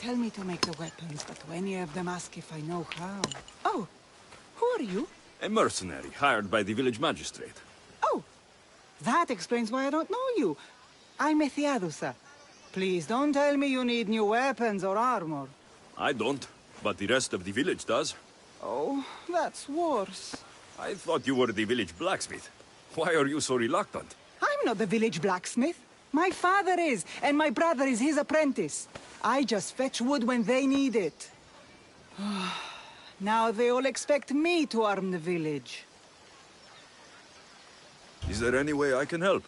Tell me to make the weapons, but when any of them ask if I know how... Oh, who are you? A mercenary hired by the village magistrate. Oh, that explains why I don't know you. I'm Ethiadusa. Please don't tell me you need new weapons or armor. I don't, but the rest of the village does. Oh, that's worse. I thought you were the village blacksmith. Why are you so reluctant? I'm not the village blacksmith. My father is, and my brother is his apprentice. I just fetch wood when they need it. Now they all expect me to arm the village. Is there any way I can help?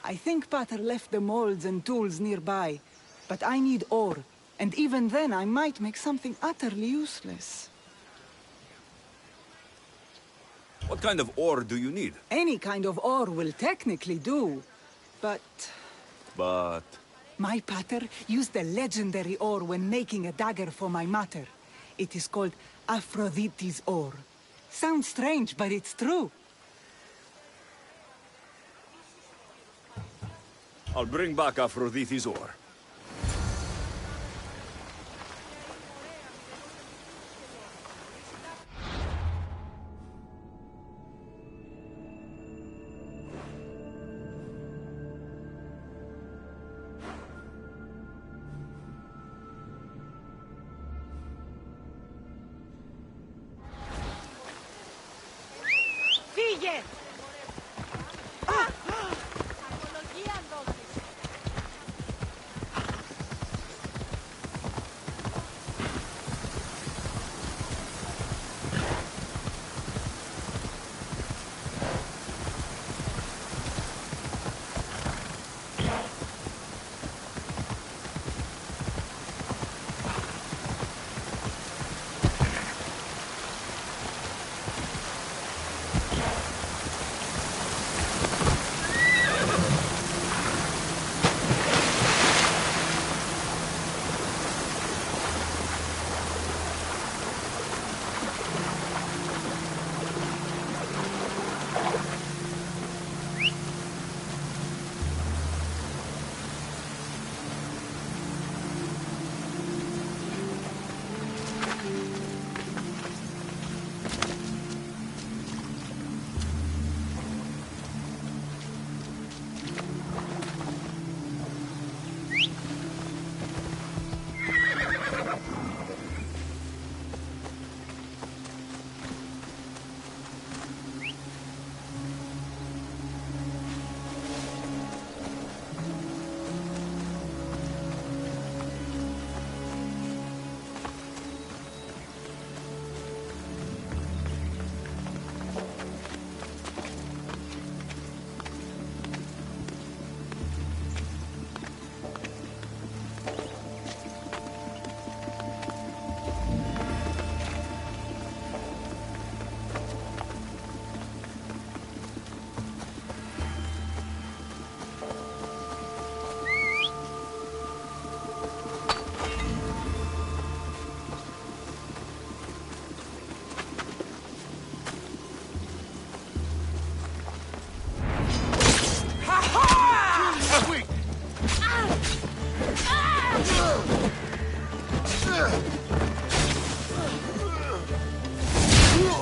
I think Pater left the molds and tools nearby, but I need ore, and even then I might make something utterly useless. What kind of ore do you need? Any kind of ore will technically do, but... But... My pater used the legendary ore when making a dagger for my mater. It is called Aphrodite's ore. Sounds strange, but it's true. I'll bring back Aphrodite's ore.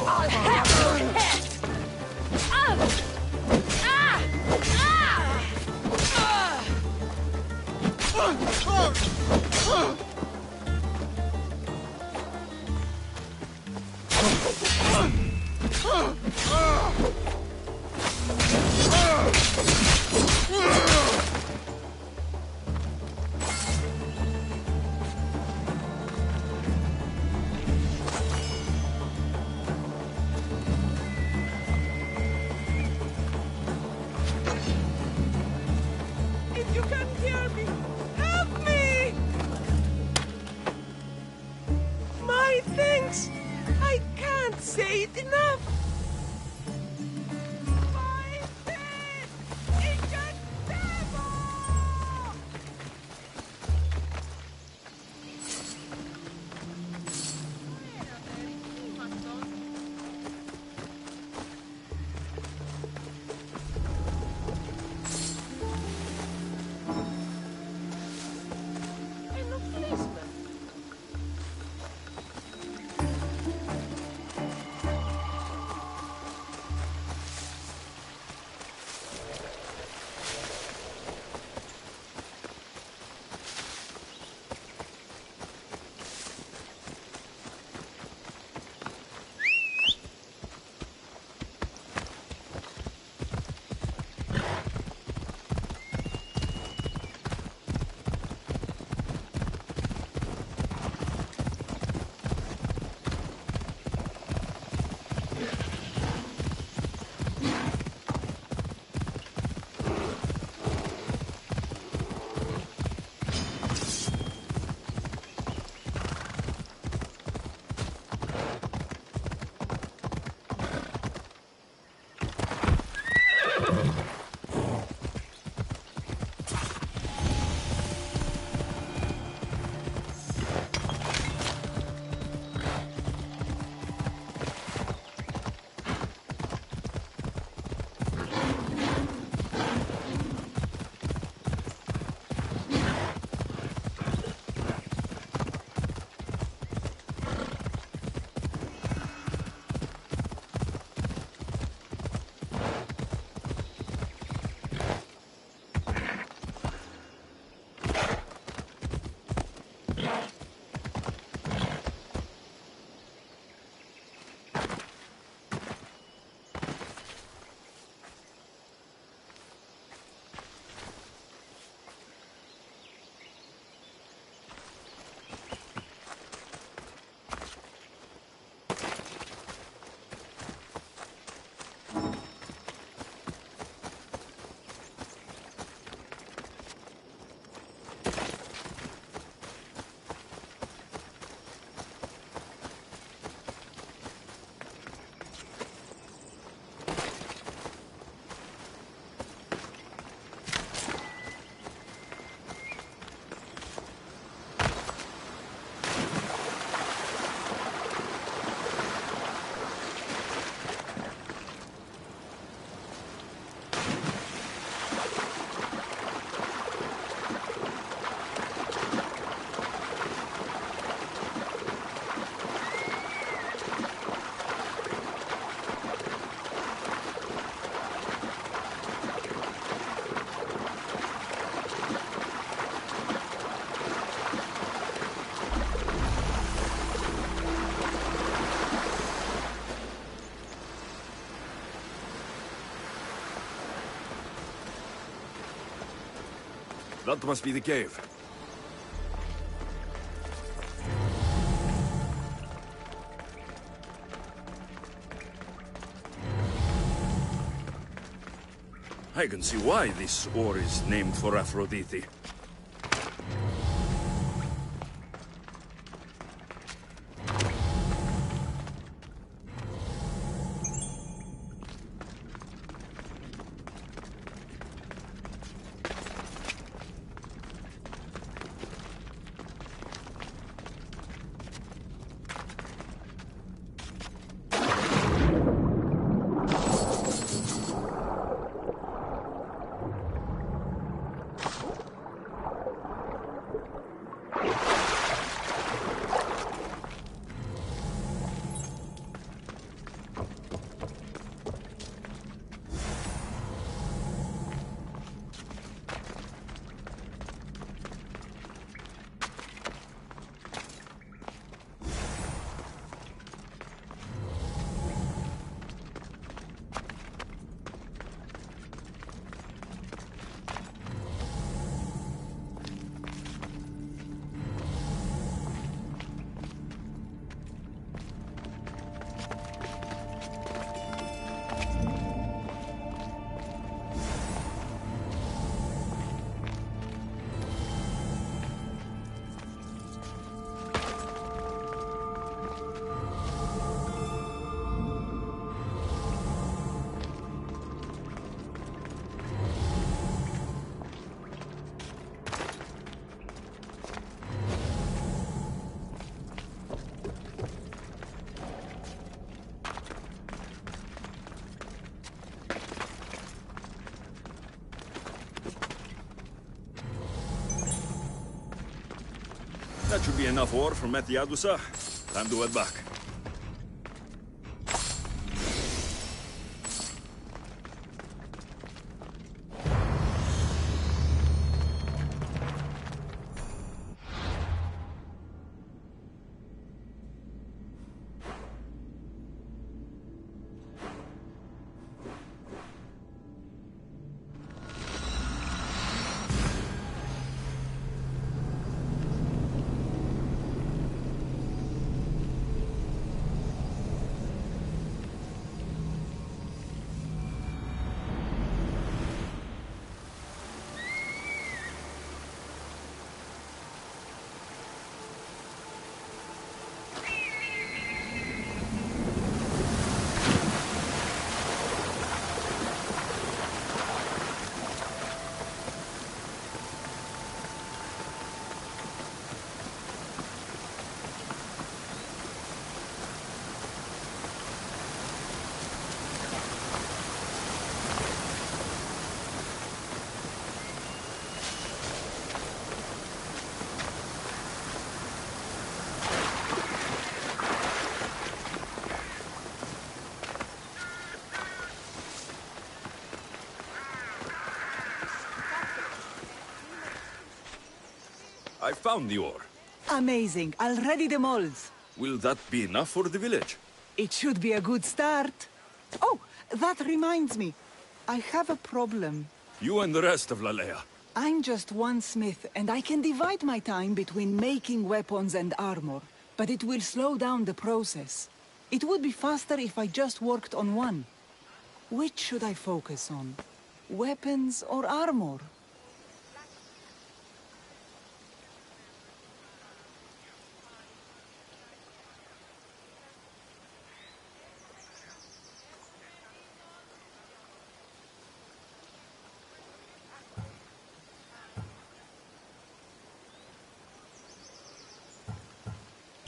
I'll have your head! If you can hear me, help me! My thanks! I can't say it enough! My faith in the devil! That must be the cave. I can see why this ore is named for Aphrodite. That should be enough ore for Metiadusa. Time to head back. I found the ore. Amazing. I'll ready the molds. Will that be enough for the village? It should be a good start. Oh, that reminds me. I have a problem. You and the rest of Lalea. I'm just one smith, and I can divide my time between making weapons and armor. But it will slow down the process. It would be faster if I just worked on one. Which should I focus on? Weapons or armor?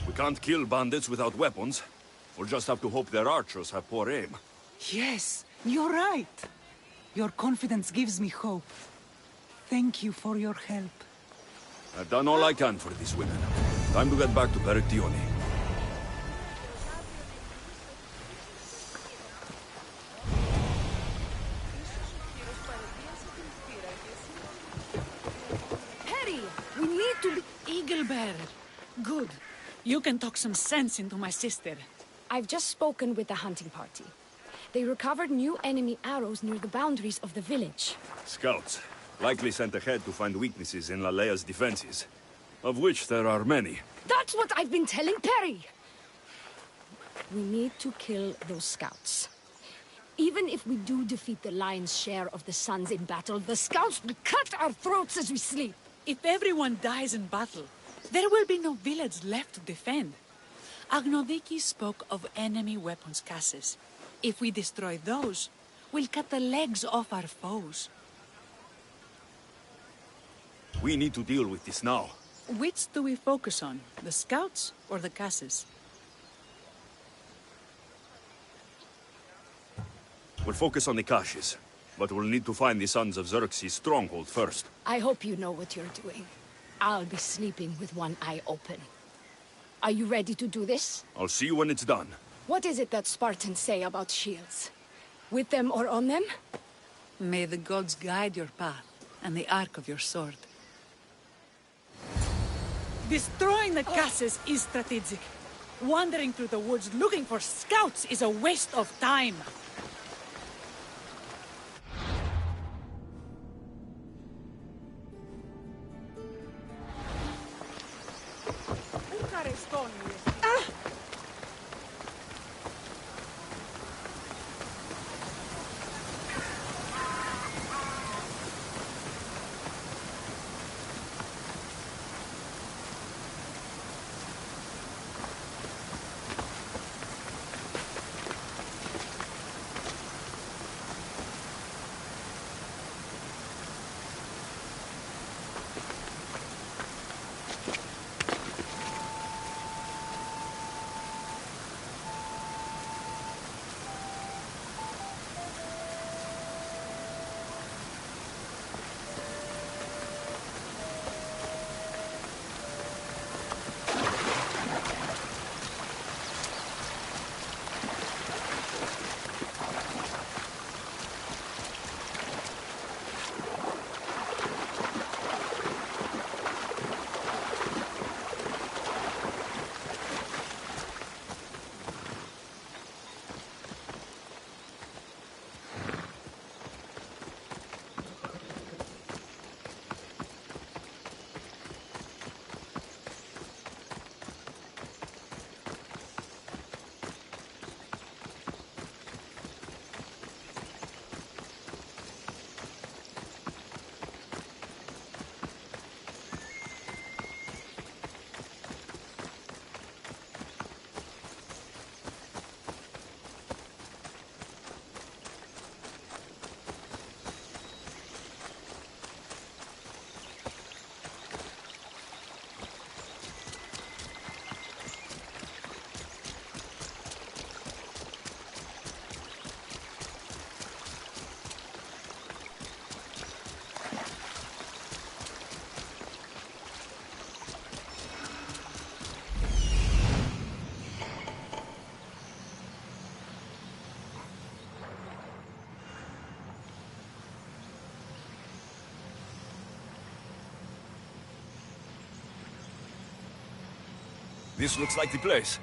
We can't kill bandits without weapons. We'll just have to hope their archers have poor aim. Yes, you're right. Your confidence gives me hope. Thank you for your help. I've done all I can for these women. Time to get back to Perictione. Harry, we need to be... Eaglebeard. Good. You can talk some sense into my sister. I've just spoken with the hunting party. They recovered new enemy arrows near the boundaries of the village. Scouts, likely sent ahead to find weaknesses in Lalea's defenses, of which there are many. That's what I've been telling Perry! We need to kill those scouts. Even if we do defeat the lion's share of the Suns in battle, the scouts will cut our throats as we sleep. If everyone dies in battle, there will be no village left to defend. Agnodiki spoke of enemy weapons cases. If we destroy those, we'll cut the legs off our foes. We need to deal with this now. Which do we focus on? The scouts or the cases? We'll focus on the caches, but we'll need to find the Sons of Xerxes' stronghold first. I hope you know what you're doing. I'll be sleeping with one eye open. Are you ready to do this? I'll see you when it's done. What is it that Spartans say about shields? With them or on them? May the gods guide your path and the arc of your sword. Destroying the castles is strategic. Wandering through the woods looking for scouts is a waste of time. This looks like the place.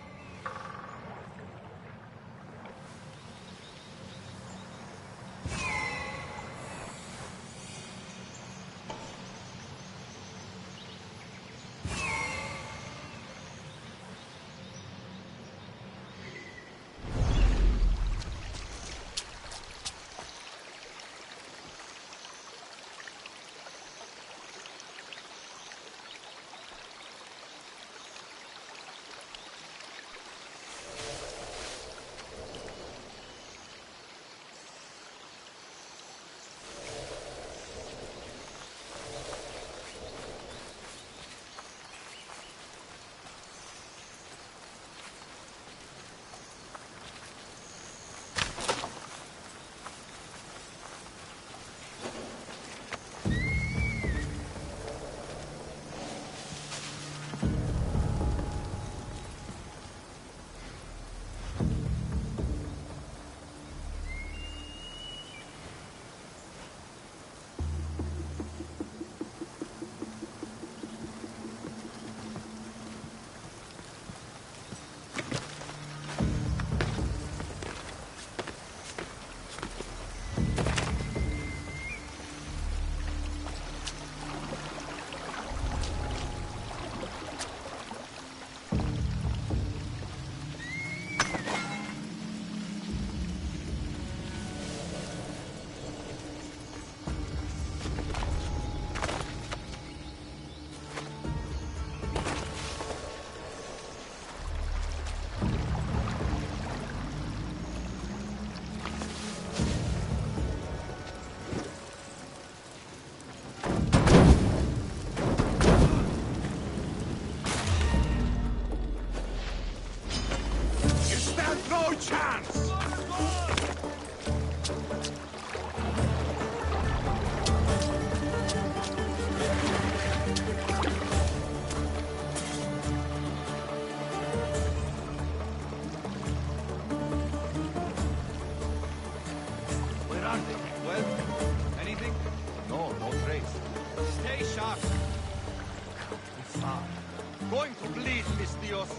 Going to bleed, mis Dios.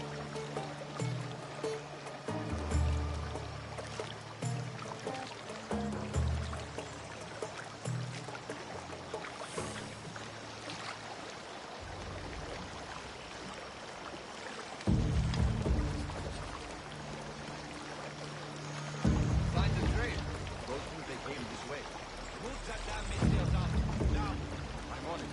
Find the trail. Those two, they came this way. Move that damn mis Dios up. Now. I'm on it.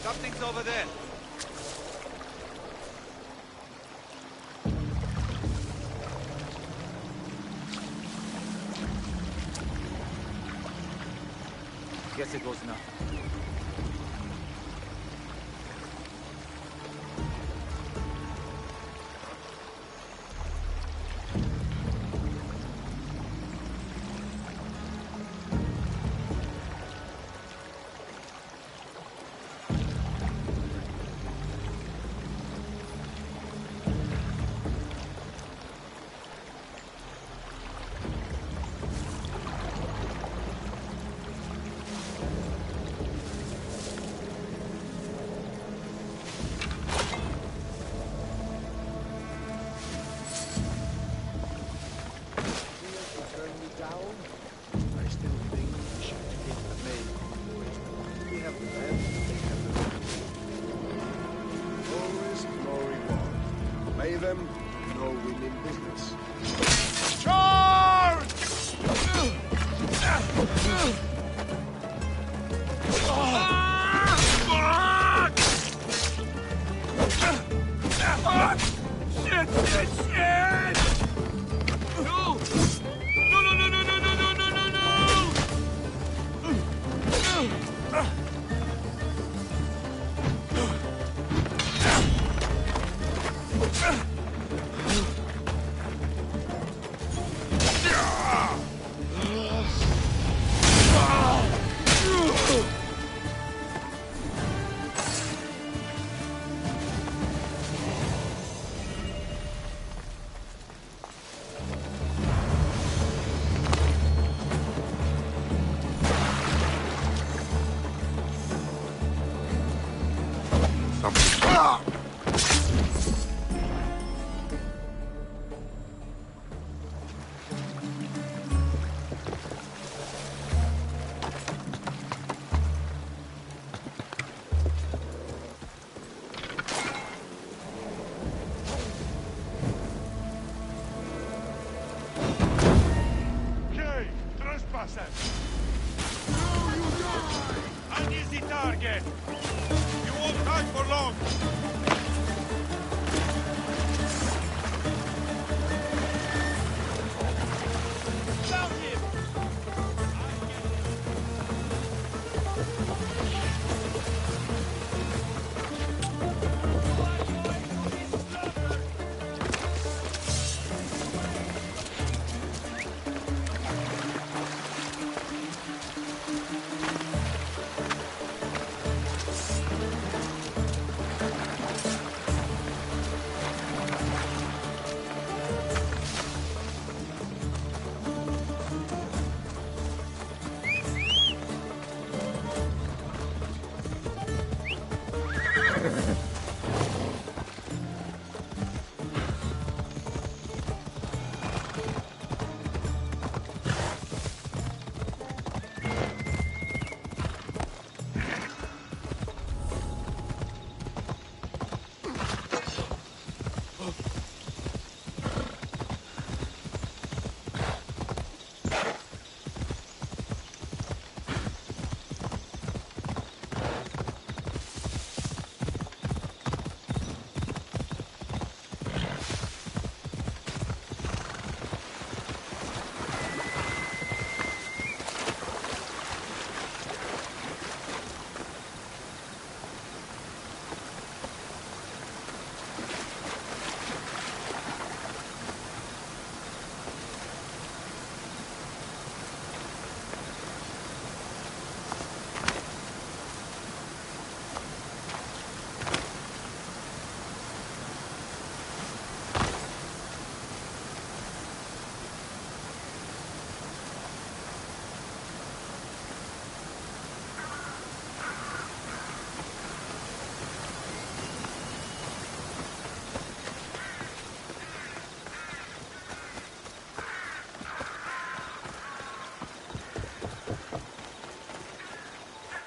Something's over there. Guess it was now. pay them, no winning business. Charge! Shit, shit, shit! No! No, no, no, no, no, no, no, no, no, no! Okay, trespassers! An easy target! You won't hide for long! Down him!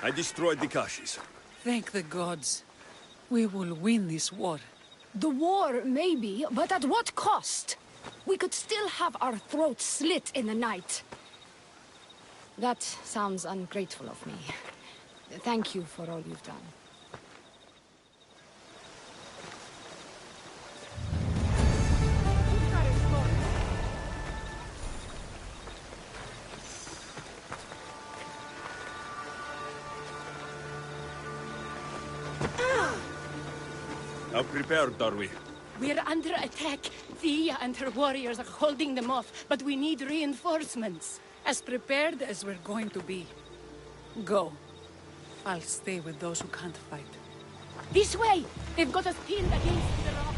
I destroyed the caches. Thank the gods. We will win this war. The war, maybe, but at what cost? We could still have our throats slit in the night. That sounds ungrateful of me. Thank you for all you've done. How prepared are we? We're under attack. Thea and her warriors are holding them off, but we need reinforcements. As prepared as we're going to be. Go. I'll stay with those who can't fight. This way! They've got us pinned against the rocks.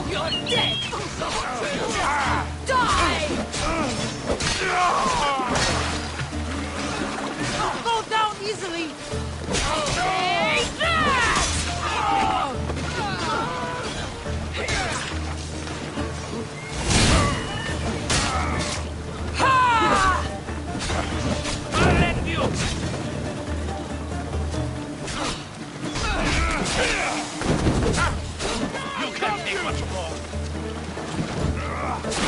You're dead! Die! Go down easily! Take that! I'll let you! You can't take much more!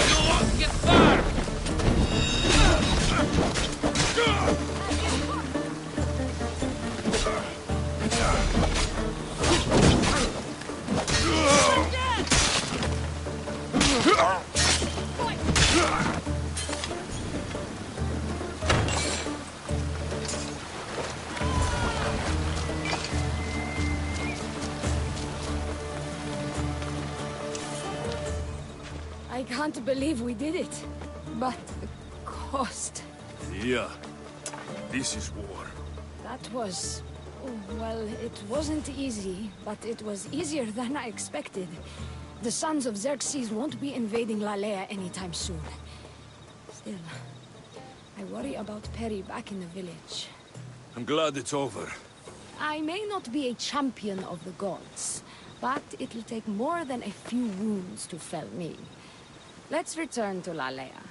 You won't get far! I can't believe we did it. But the cost... Yeah. This is war. That was... well, it wasn't easy, but it was easier than I expected. The sons of Xerxes won't be invading Lalea anytime soon. Still, I worry about Perry back in the village. I'm glad it's over. I may not be a champion of the gods, but it'll take more than a few wounds to fell me. Let's return to Lalea.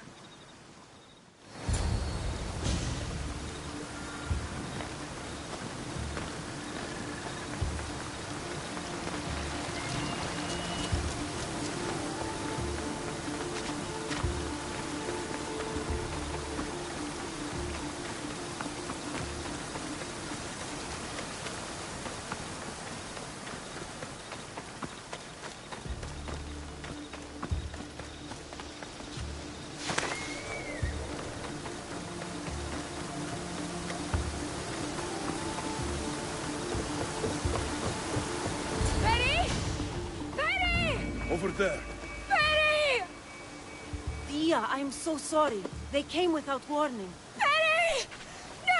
Over there. Perry! Thea, I'm so sorry. They came without warning. Perry! No!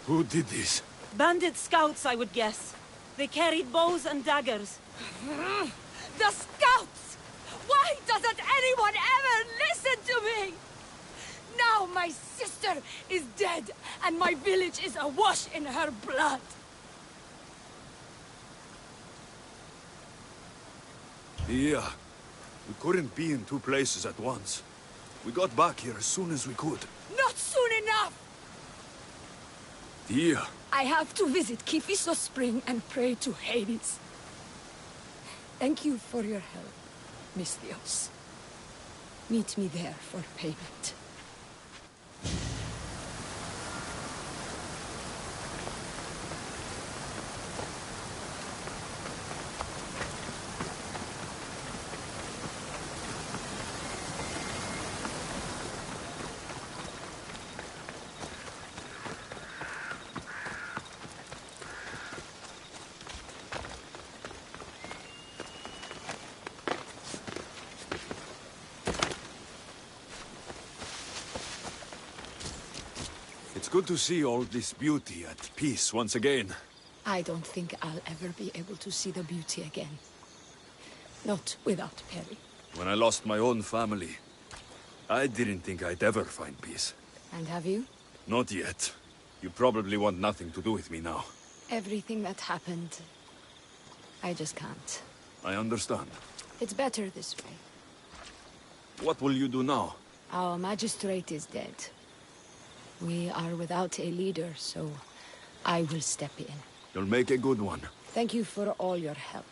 Who did this? Bandit scouts, I would guess. They carried bows and daggers. The scouts! Why doesn't anyone ever listen to me? Now my sister is dead, and my village is awash in her blood. Yeah. We couldn't be in two places at once. We got back here as soon as we could. Not soon enough! Yeah. I have to visit Kifiso Spring and pray to Hades. Thank you for your help, Miss Theos. Meet me there for payment. It's good to see all this beauty at peace once again. I don't think I'll ever be able to see the beauty again. Not without Perry. When I lost my own family, I didn't think I'd ever find peace. And have you? Not yet. You probably want nothing to do with me now. Everything that happened, I just can't. I understand. It's better this way. What will you do now? Our magistrate is dead. We are without a leader, so I will step in. You'll make a good one. Thank you for all your help.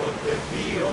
Otepío,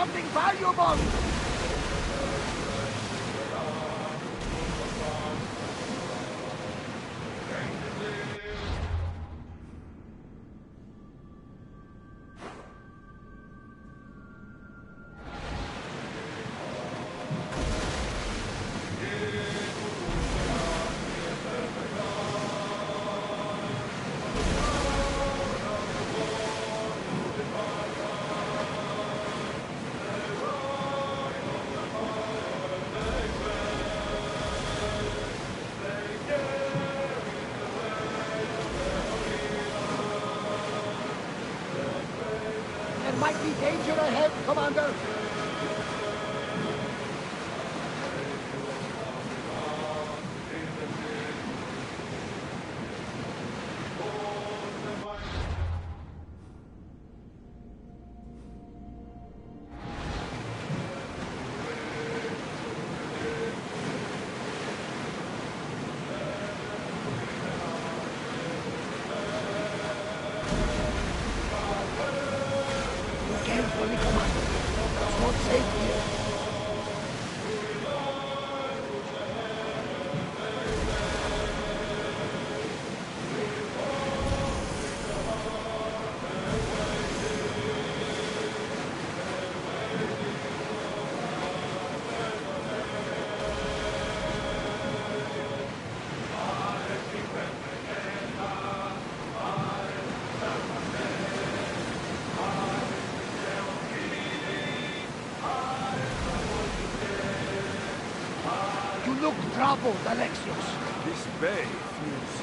something valuable! There might be danger ahead, Commander. Carefully, Commander. It's not safe here. You look troubled, Alexios. This bay feels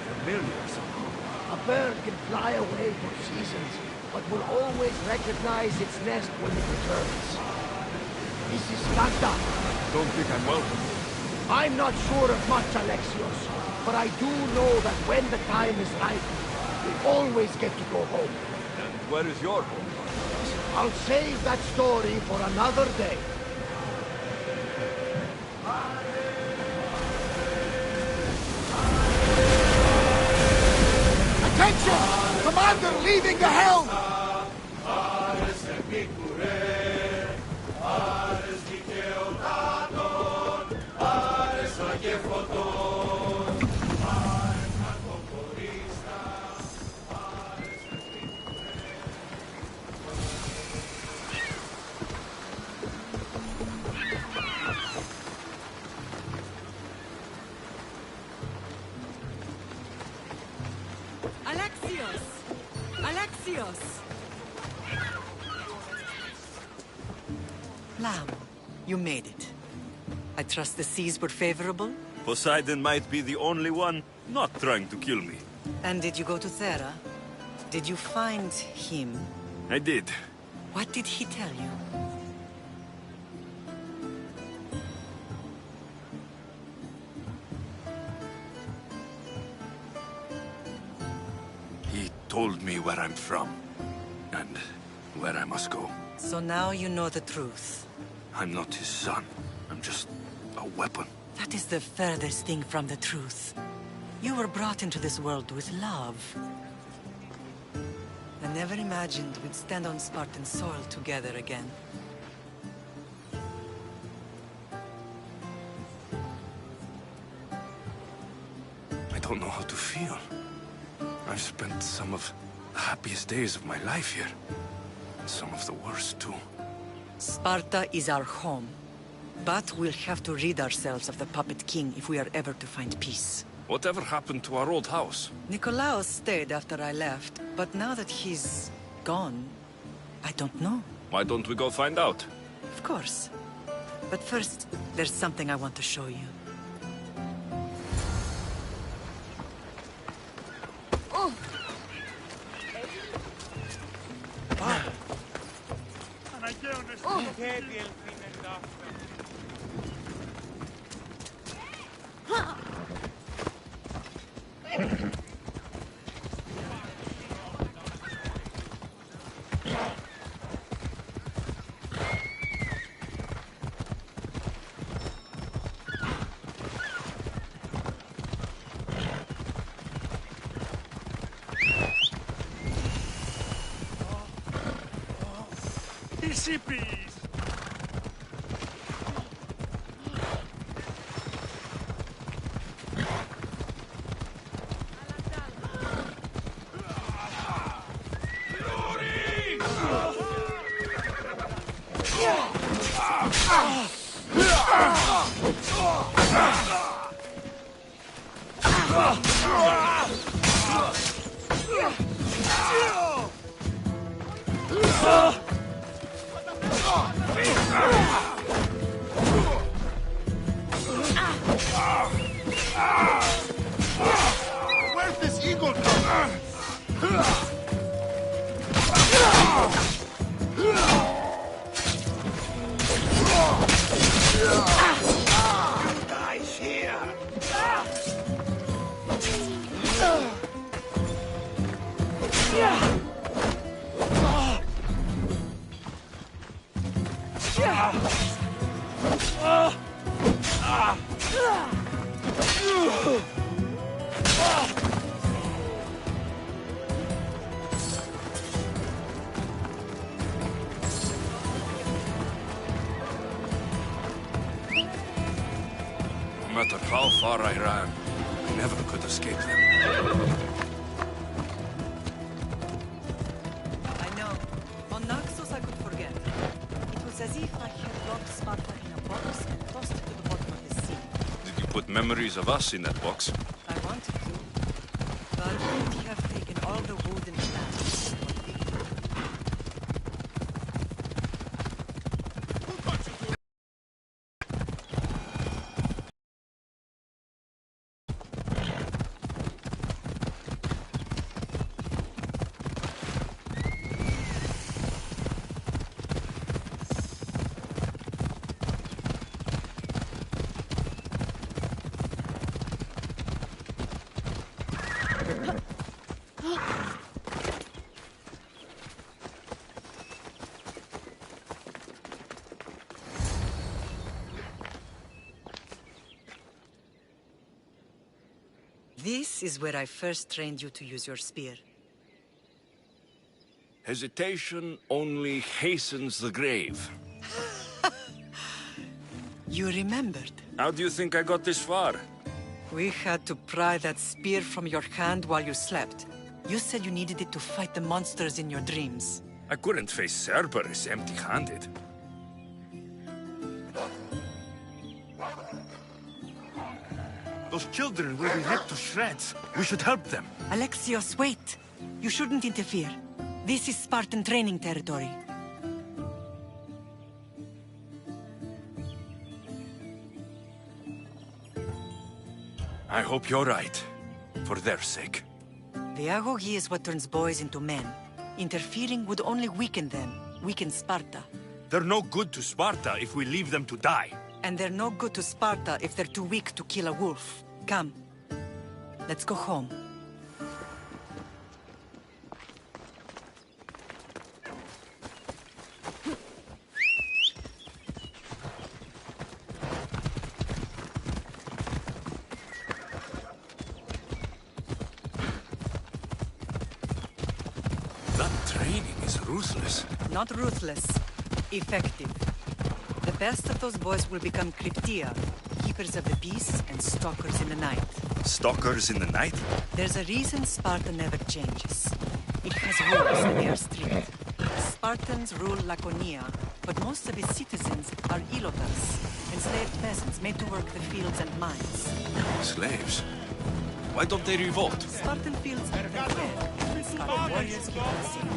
familiar somehow. A bird can fly away for seasons, but will always recognize its nest when it returns. This is Sparta. Don't think I'm welcome. I'm not sure of much, Alexios, but I do know that when the time is right, we always get to go home. And where is your home? I'll save that story for another day. Attention! Commander leaving the helm! Alexios! Alexios! Lamb, you made it. I trust the seas were favorable? Poseidon might be the only one not trying to kill me. And did you go to Thera? Did you find him? I did. What did he tell you? He told me where I'm from, and where I must go. So now you know the truth. I'm not his son. I'm just a weapon. That is the furthest thing from the truth. You were brought into this world with love. I never imagined we'd stand on Spartan soil together again. I don't know how to feel. I've spent some of the happiest days of my life here. And some of the worst, too. Sparta is our home. But we'll have to rid ourselves of the Puppet King if we are ever to find peace. Whatever happened to our old house? Nikolaos stayed after I left, but now that he's gone, I don't know. Why don't we go find out? Of course. But first, there's something I want to show you. Oh! This chippies! Where's this eagle come? Guys here. No matter how far I ran, I never could escape them. I know. On Naxos I could forget. It was as if I had locked Sparta in a box and tossed it to the bottom of the sea. Did you put memories of us in that box? I wanted to, but would he have taken all the wood and plants? This is where I first trained you to use your spear. Hesitation only hastens the grave. You remembered. How do you think I got this far? We had to pry that spear from your hand while you slept. You said you needed it to fight the monsters in your dreams. I couldn't face Cerberus empty-handed. Those children will be ripped to shreds. We should help them. Alexios, wait! You shouldn't interfere. This is Spartan training territory. I hope you're right. For their sake. The agoge is what turns boys into men. Interfering would only weaken them, weaken Sparta. They're no good to Sparta if we leave them to die. And they're no good to Sparta if they're too weak to kill a wolf. Come. Let's go home. That training is ruthless. Not ruthless. Effective. The best of those boys will become Cryptia, keepers of the peace and stalkers in the night. Stalkers in the night? There's a reason Sparta never changes. It has rules and they are strict. Spartans rule Laconia, but most of its citizens are ilotas, enslaved peasants made to work the fields and mines. Slaves? Why don't they revolt? Spartan fields are their bread, and Spartan warriors keep them safe.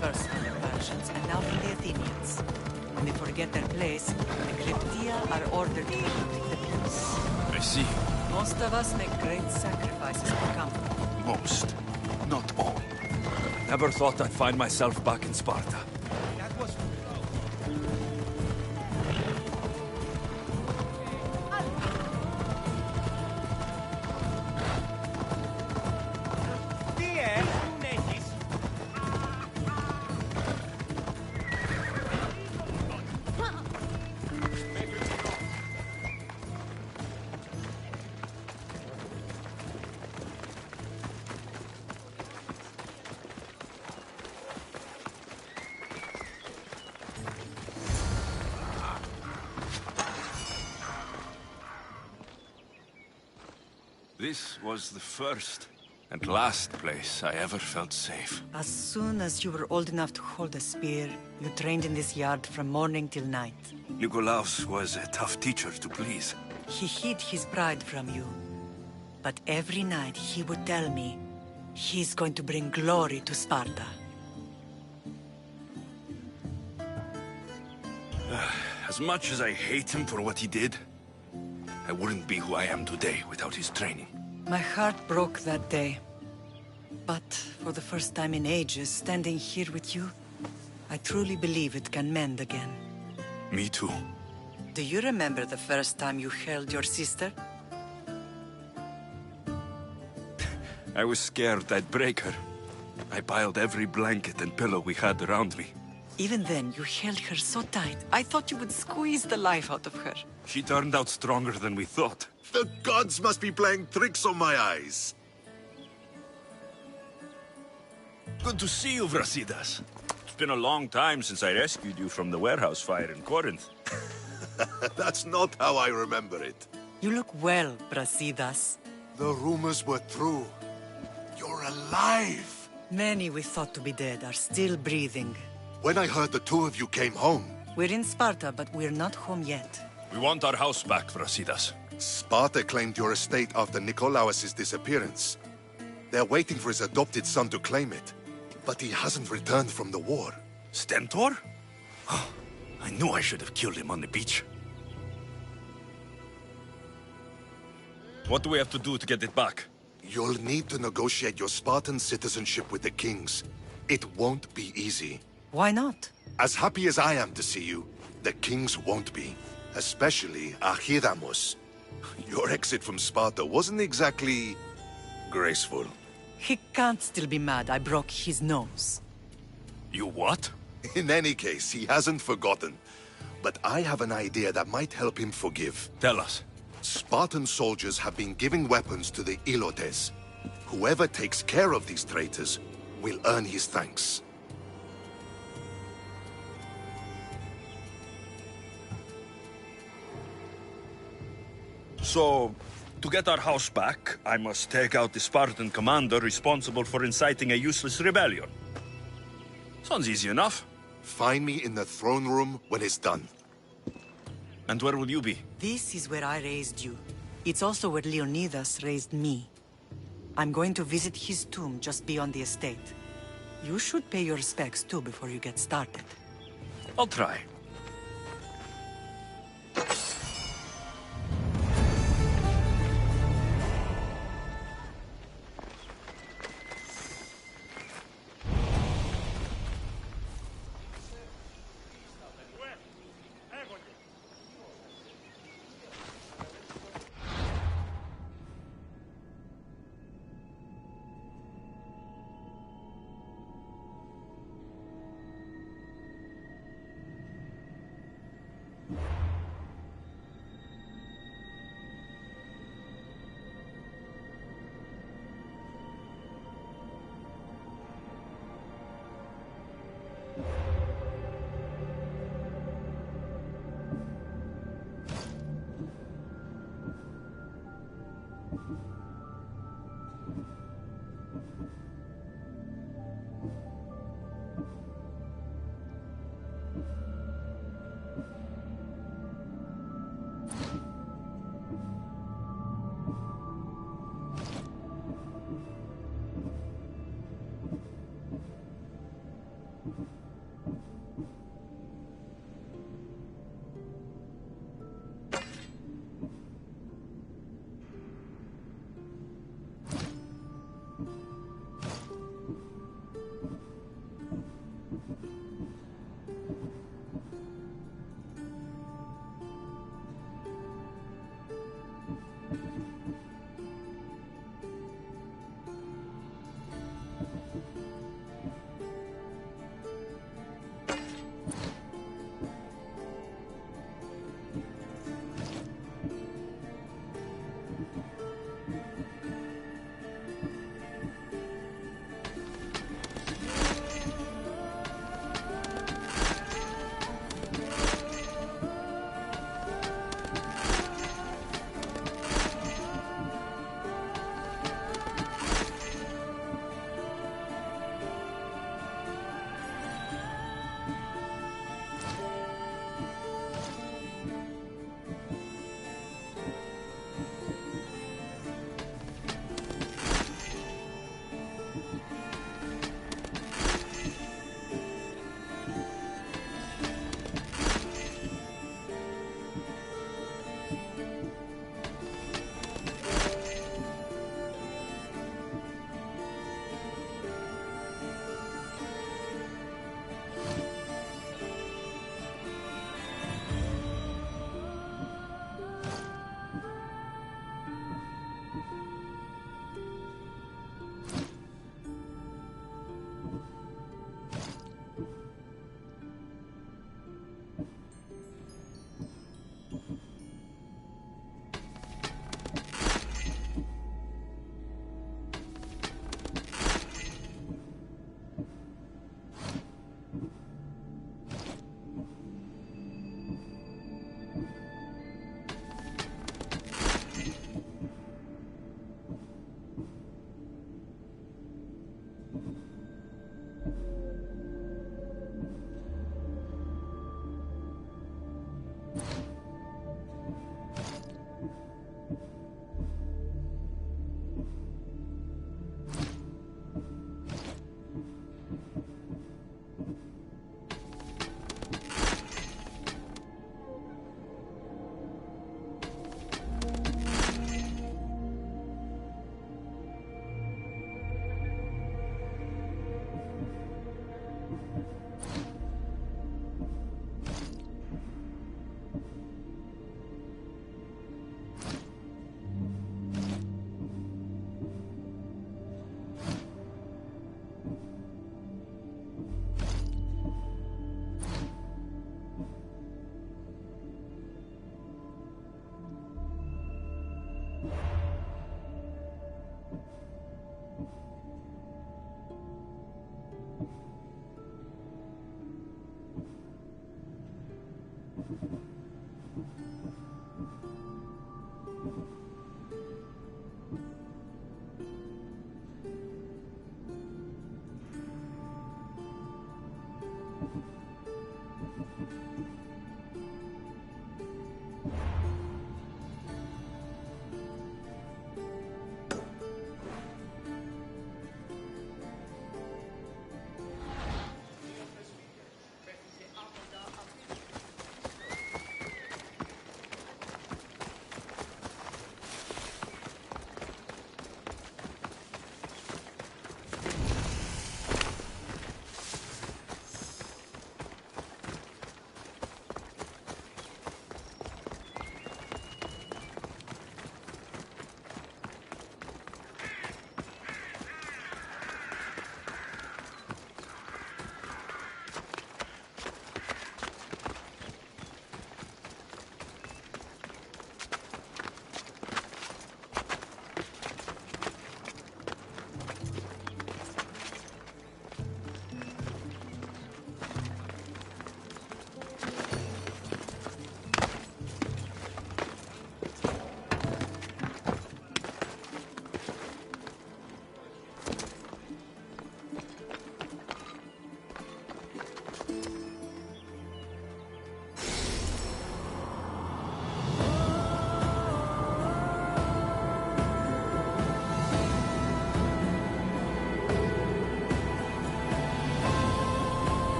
First from the Persians and now from the Athenians. When they forget their place, the Cryptia are ordered to protect the peace. I see. Most of us make great sacrifices for comfort. Most. Not all. Never thought I'd find myself back in Sparta. That was... This was the first and last place I ever felt safe. As soon as you were old enough to hold a spear, you trained in this yard from morning till night. Nikolaos was a tough teacher to please. He hid his pride from you. But every night he would tell me, he's going to bring glory to Sparta. As much as I hate him for what he did, I wouldn't be who I am today without his training. My heart broke that day. But for the first time in ages, standing here with you, I truly believe it can mend again. Me too. Do you remember the first time you held your sister? I was scared I'd break her. I piled every blanket and pillow we had around me. Even then, you held her so tight, I thought you would squeeze the life out of her. She turned out stronger than we thought. The gods must be playing tricks on my eyes. Good to see you, Brasidas. It's been a long time since I rescued you from the warehouse fire in Corinth. That's not how I remember it. You look well, Brasidas. The rumors were true. You're alive! Many we thought to be dead are still breathing. When I heard the two of you came home... We're in Sparta, but we're not home yet. We want our house back, Brasidas. Sparta claimed your estate after Nikolaos' disappearance. They're waiting for his adopted son to claim it. But he hasn't returned from the war. Stentor? I knew I should have killed him on the beach. What do we have to do to get it back? You'll need to negotiate your Spartan citizenship with the kings. It won't be easy. Why not? As happy as I am to see you, the kings won't be. Especially Archidamos. Your exit from Sparta wasn't exactly... graceful. He can't still be mad I broke his nose. You what? In any case, he hasn't forgotten. But I have an idea that might help him forgive. Tell us. Spartan soldiers have been giving weapons to the Ilotes. Whoever takes care of these traitors will earn his thanks. So, to get our house back, I must take out the Spartan commander responsible for inciting a useless rebellion. Sounds easy enough. Find me in the throne room when it's done. And where will you be? This is where I raised you. It's also where Leonidas raised me. I'm going to visit his tomb just beyond the estate. You should pay your respects too before you get started. I'll try.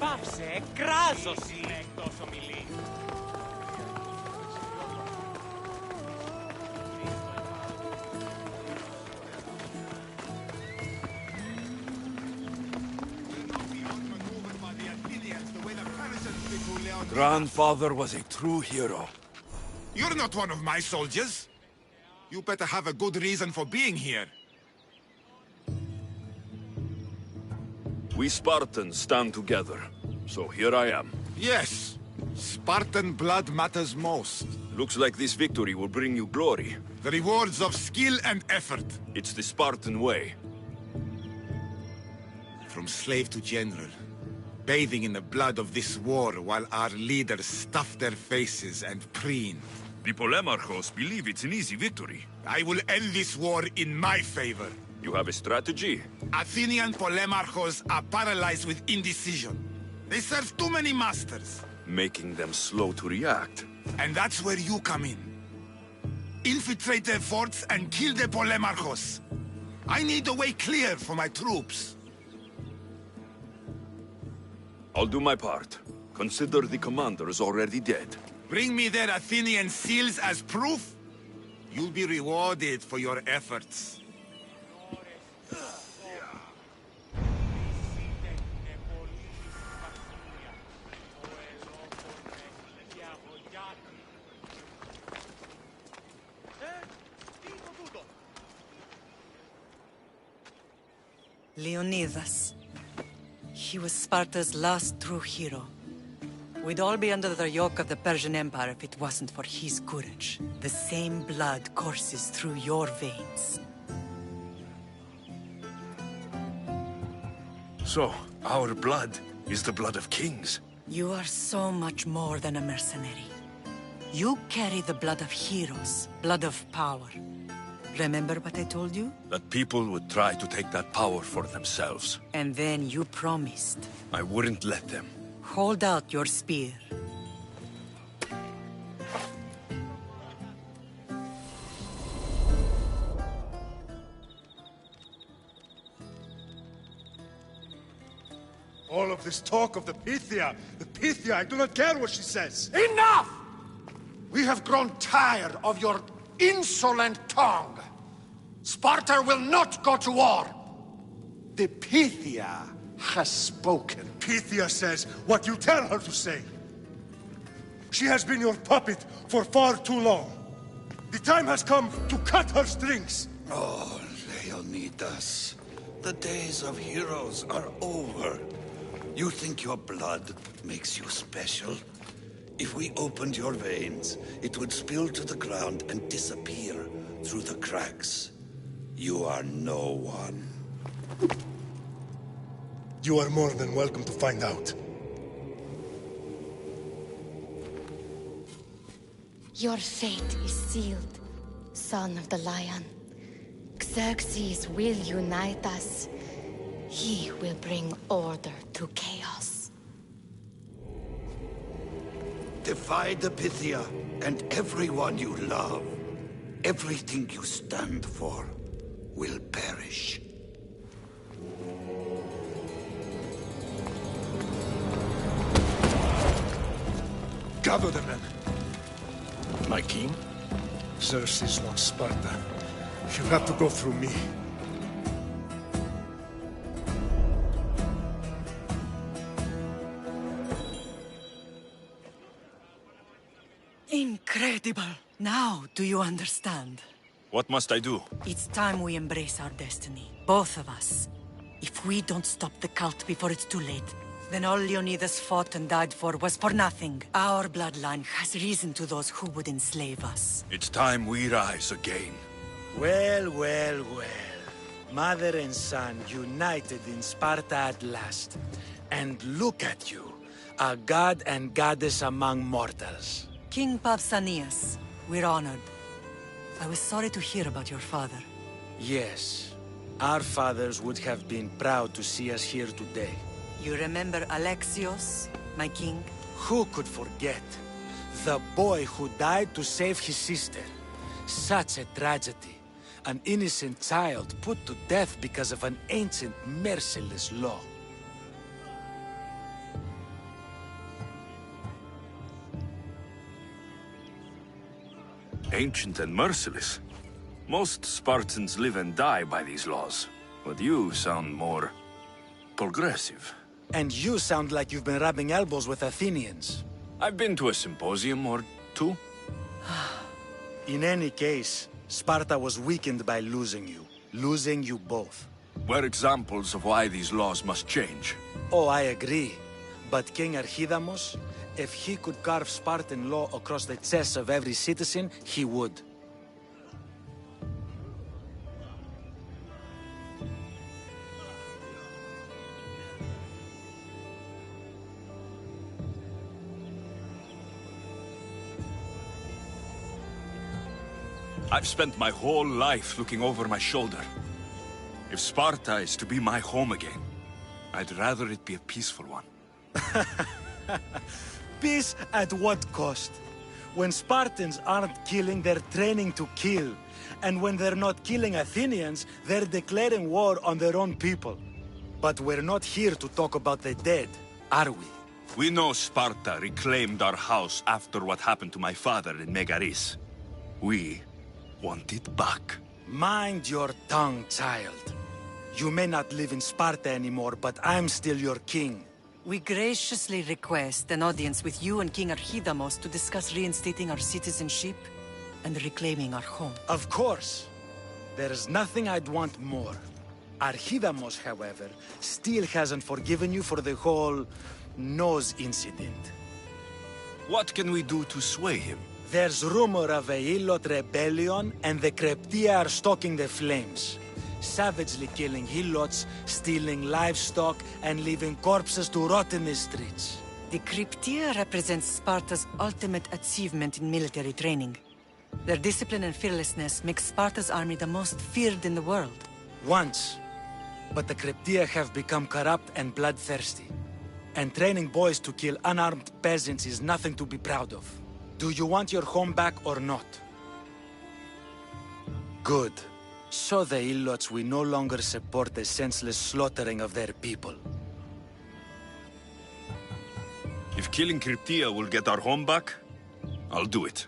Πάψε, κράζωση! Τόσο μιλή. Grandfather was a true hero. You're not one of my soldiers. You better have a good reason for being here. We Spartans stand together, so here I am. Yes, Spartan blood matters most. Looks like this victory will bring you glory. The rewards of skill and effort. It's the Spartan way. From slave to general, bathing in the blood of this war while our leaders stuff their faces and preen. The Polemarchos believe it's an easy victory. I will end this war in my favor. You have a strategy? Athenian Polemarchos are paralyzed with indecision. They serve too many masters. Making them slow to react. And that's where you come in. Infiltrate their forts and kill the Polemarchos. I need a way clear for my troops. I'll do my part. Consider the commanders already dead. Bring me their Athenian seals as proof. You'll be rewarded for your efforts. Leonidas. He was Sparta's last true hero. We'd all be under the yoke of the Persian Empire if it wasn't for his courage. The same blood courses through your veins. So, our blood is the blood of kings. You are so much more than a mercenary. You carry the blood of heroes, blood of power. Remember what I told you? That people would try to take that power for themselves. And then you promised. I wouldn't let them. Hold out your spear. All of this talk of the Pythia, I do not care what she says. Enough! We have grown tired of your insolent tongue. Sparta will not go to war. The Pythia has spoken. Pythia says what you tell her to say. She has been your puppet for far too long. The time has come to cut her strings. Oh, Leonidas. The days of heroes are over. You think your blood makes you special? If we opened your veins, it would spill to the ground and disappear through the cracks. You are no one. You are more than welcome to find out. Your fate is sealed, son of the lion. Xerxes will unite us. He will bring order to chaos. Defy the Pythia and everyone you love. Everything you stand for will perish. Gather the men. My king? Xerxes wants Sparta. You have to go through me. Incredible! Now, do you understand? What must I do? It's time we embrace our destiny. Both of us. If we don't stop the cult before it's too late, then all Leonidas fought and died for was for nothing. Our bloodline has risen to those who would enslave us. It's time we rise again. Well, well, well. Mother and son united in Sparta at last. And look at you, a god and goddess among mortals. King Pausanias, we're honored. I was sorry to hear about your father. Yes, our fathers would have been proud to see us here today. You remember Alexios, my king? Who could forget? The boy who died to save his sister. Such a tragedy. An innocent child put to death because of an ancient, merciless law. Ancient and merciless. Most Spartans live and die by these laws. But you sound more... progressive. And you sound like you've been rubbing elbows with Athenians. I've been to a symposium or two. In any case, Sparta was weakened by losing you. Losing you both. We're examples of why these laws must change. Oh, I agree. But King Archidamos, if he could carve Spartan law across the chests of every citizen, he would. I've spent my whole life looking over my shoulder. If Sparta is to be my home again, I'd rather it be a peaceful one. Peace at what cost? When Spartans aren't killing, they're training to kill. And when they're not killing Athenians, they're declaring war on their own people. But we're not here to talk about the dead, are we? We know Sparta reclaimed our house after what happened to my father in Megaris. We want it back. Mind your tongue, child. You may not live in Sparta anymore, but I'm still your king. We graciously request an audience with you and King Archidamos to discuss reinstating our citizenship and reclaiming our home. Of course. There's nothing I'd want more. Archidamos, however, still hasn't forgiven you for the whole nose incident. What can we do to sway him? There's rumor of a Hilot rebellion, and the Kryptia are stalking the flames. Savagely killing Helots, stealing livestock, and leaving corpses to rot in the streets. The Kryptia represents Sparta's ultimate achievement in military training. Their discipline and fearlessness makes Sparta's army the most feared in the world. Once. But the Kryptia have become corrupt and bloodthirsty. And training boys to kill unarmed peasants is nothing to be proud of. Do you want your home back or not? Good. Show the Ilots we no longer support the senseless slaughtering of their people. If killing Kryptia will get our home back, I'll do it.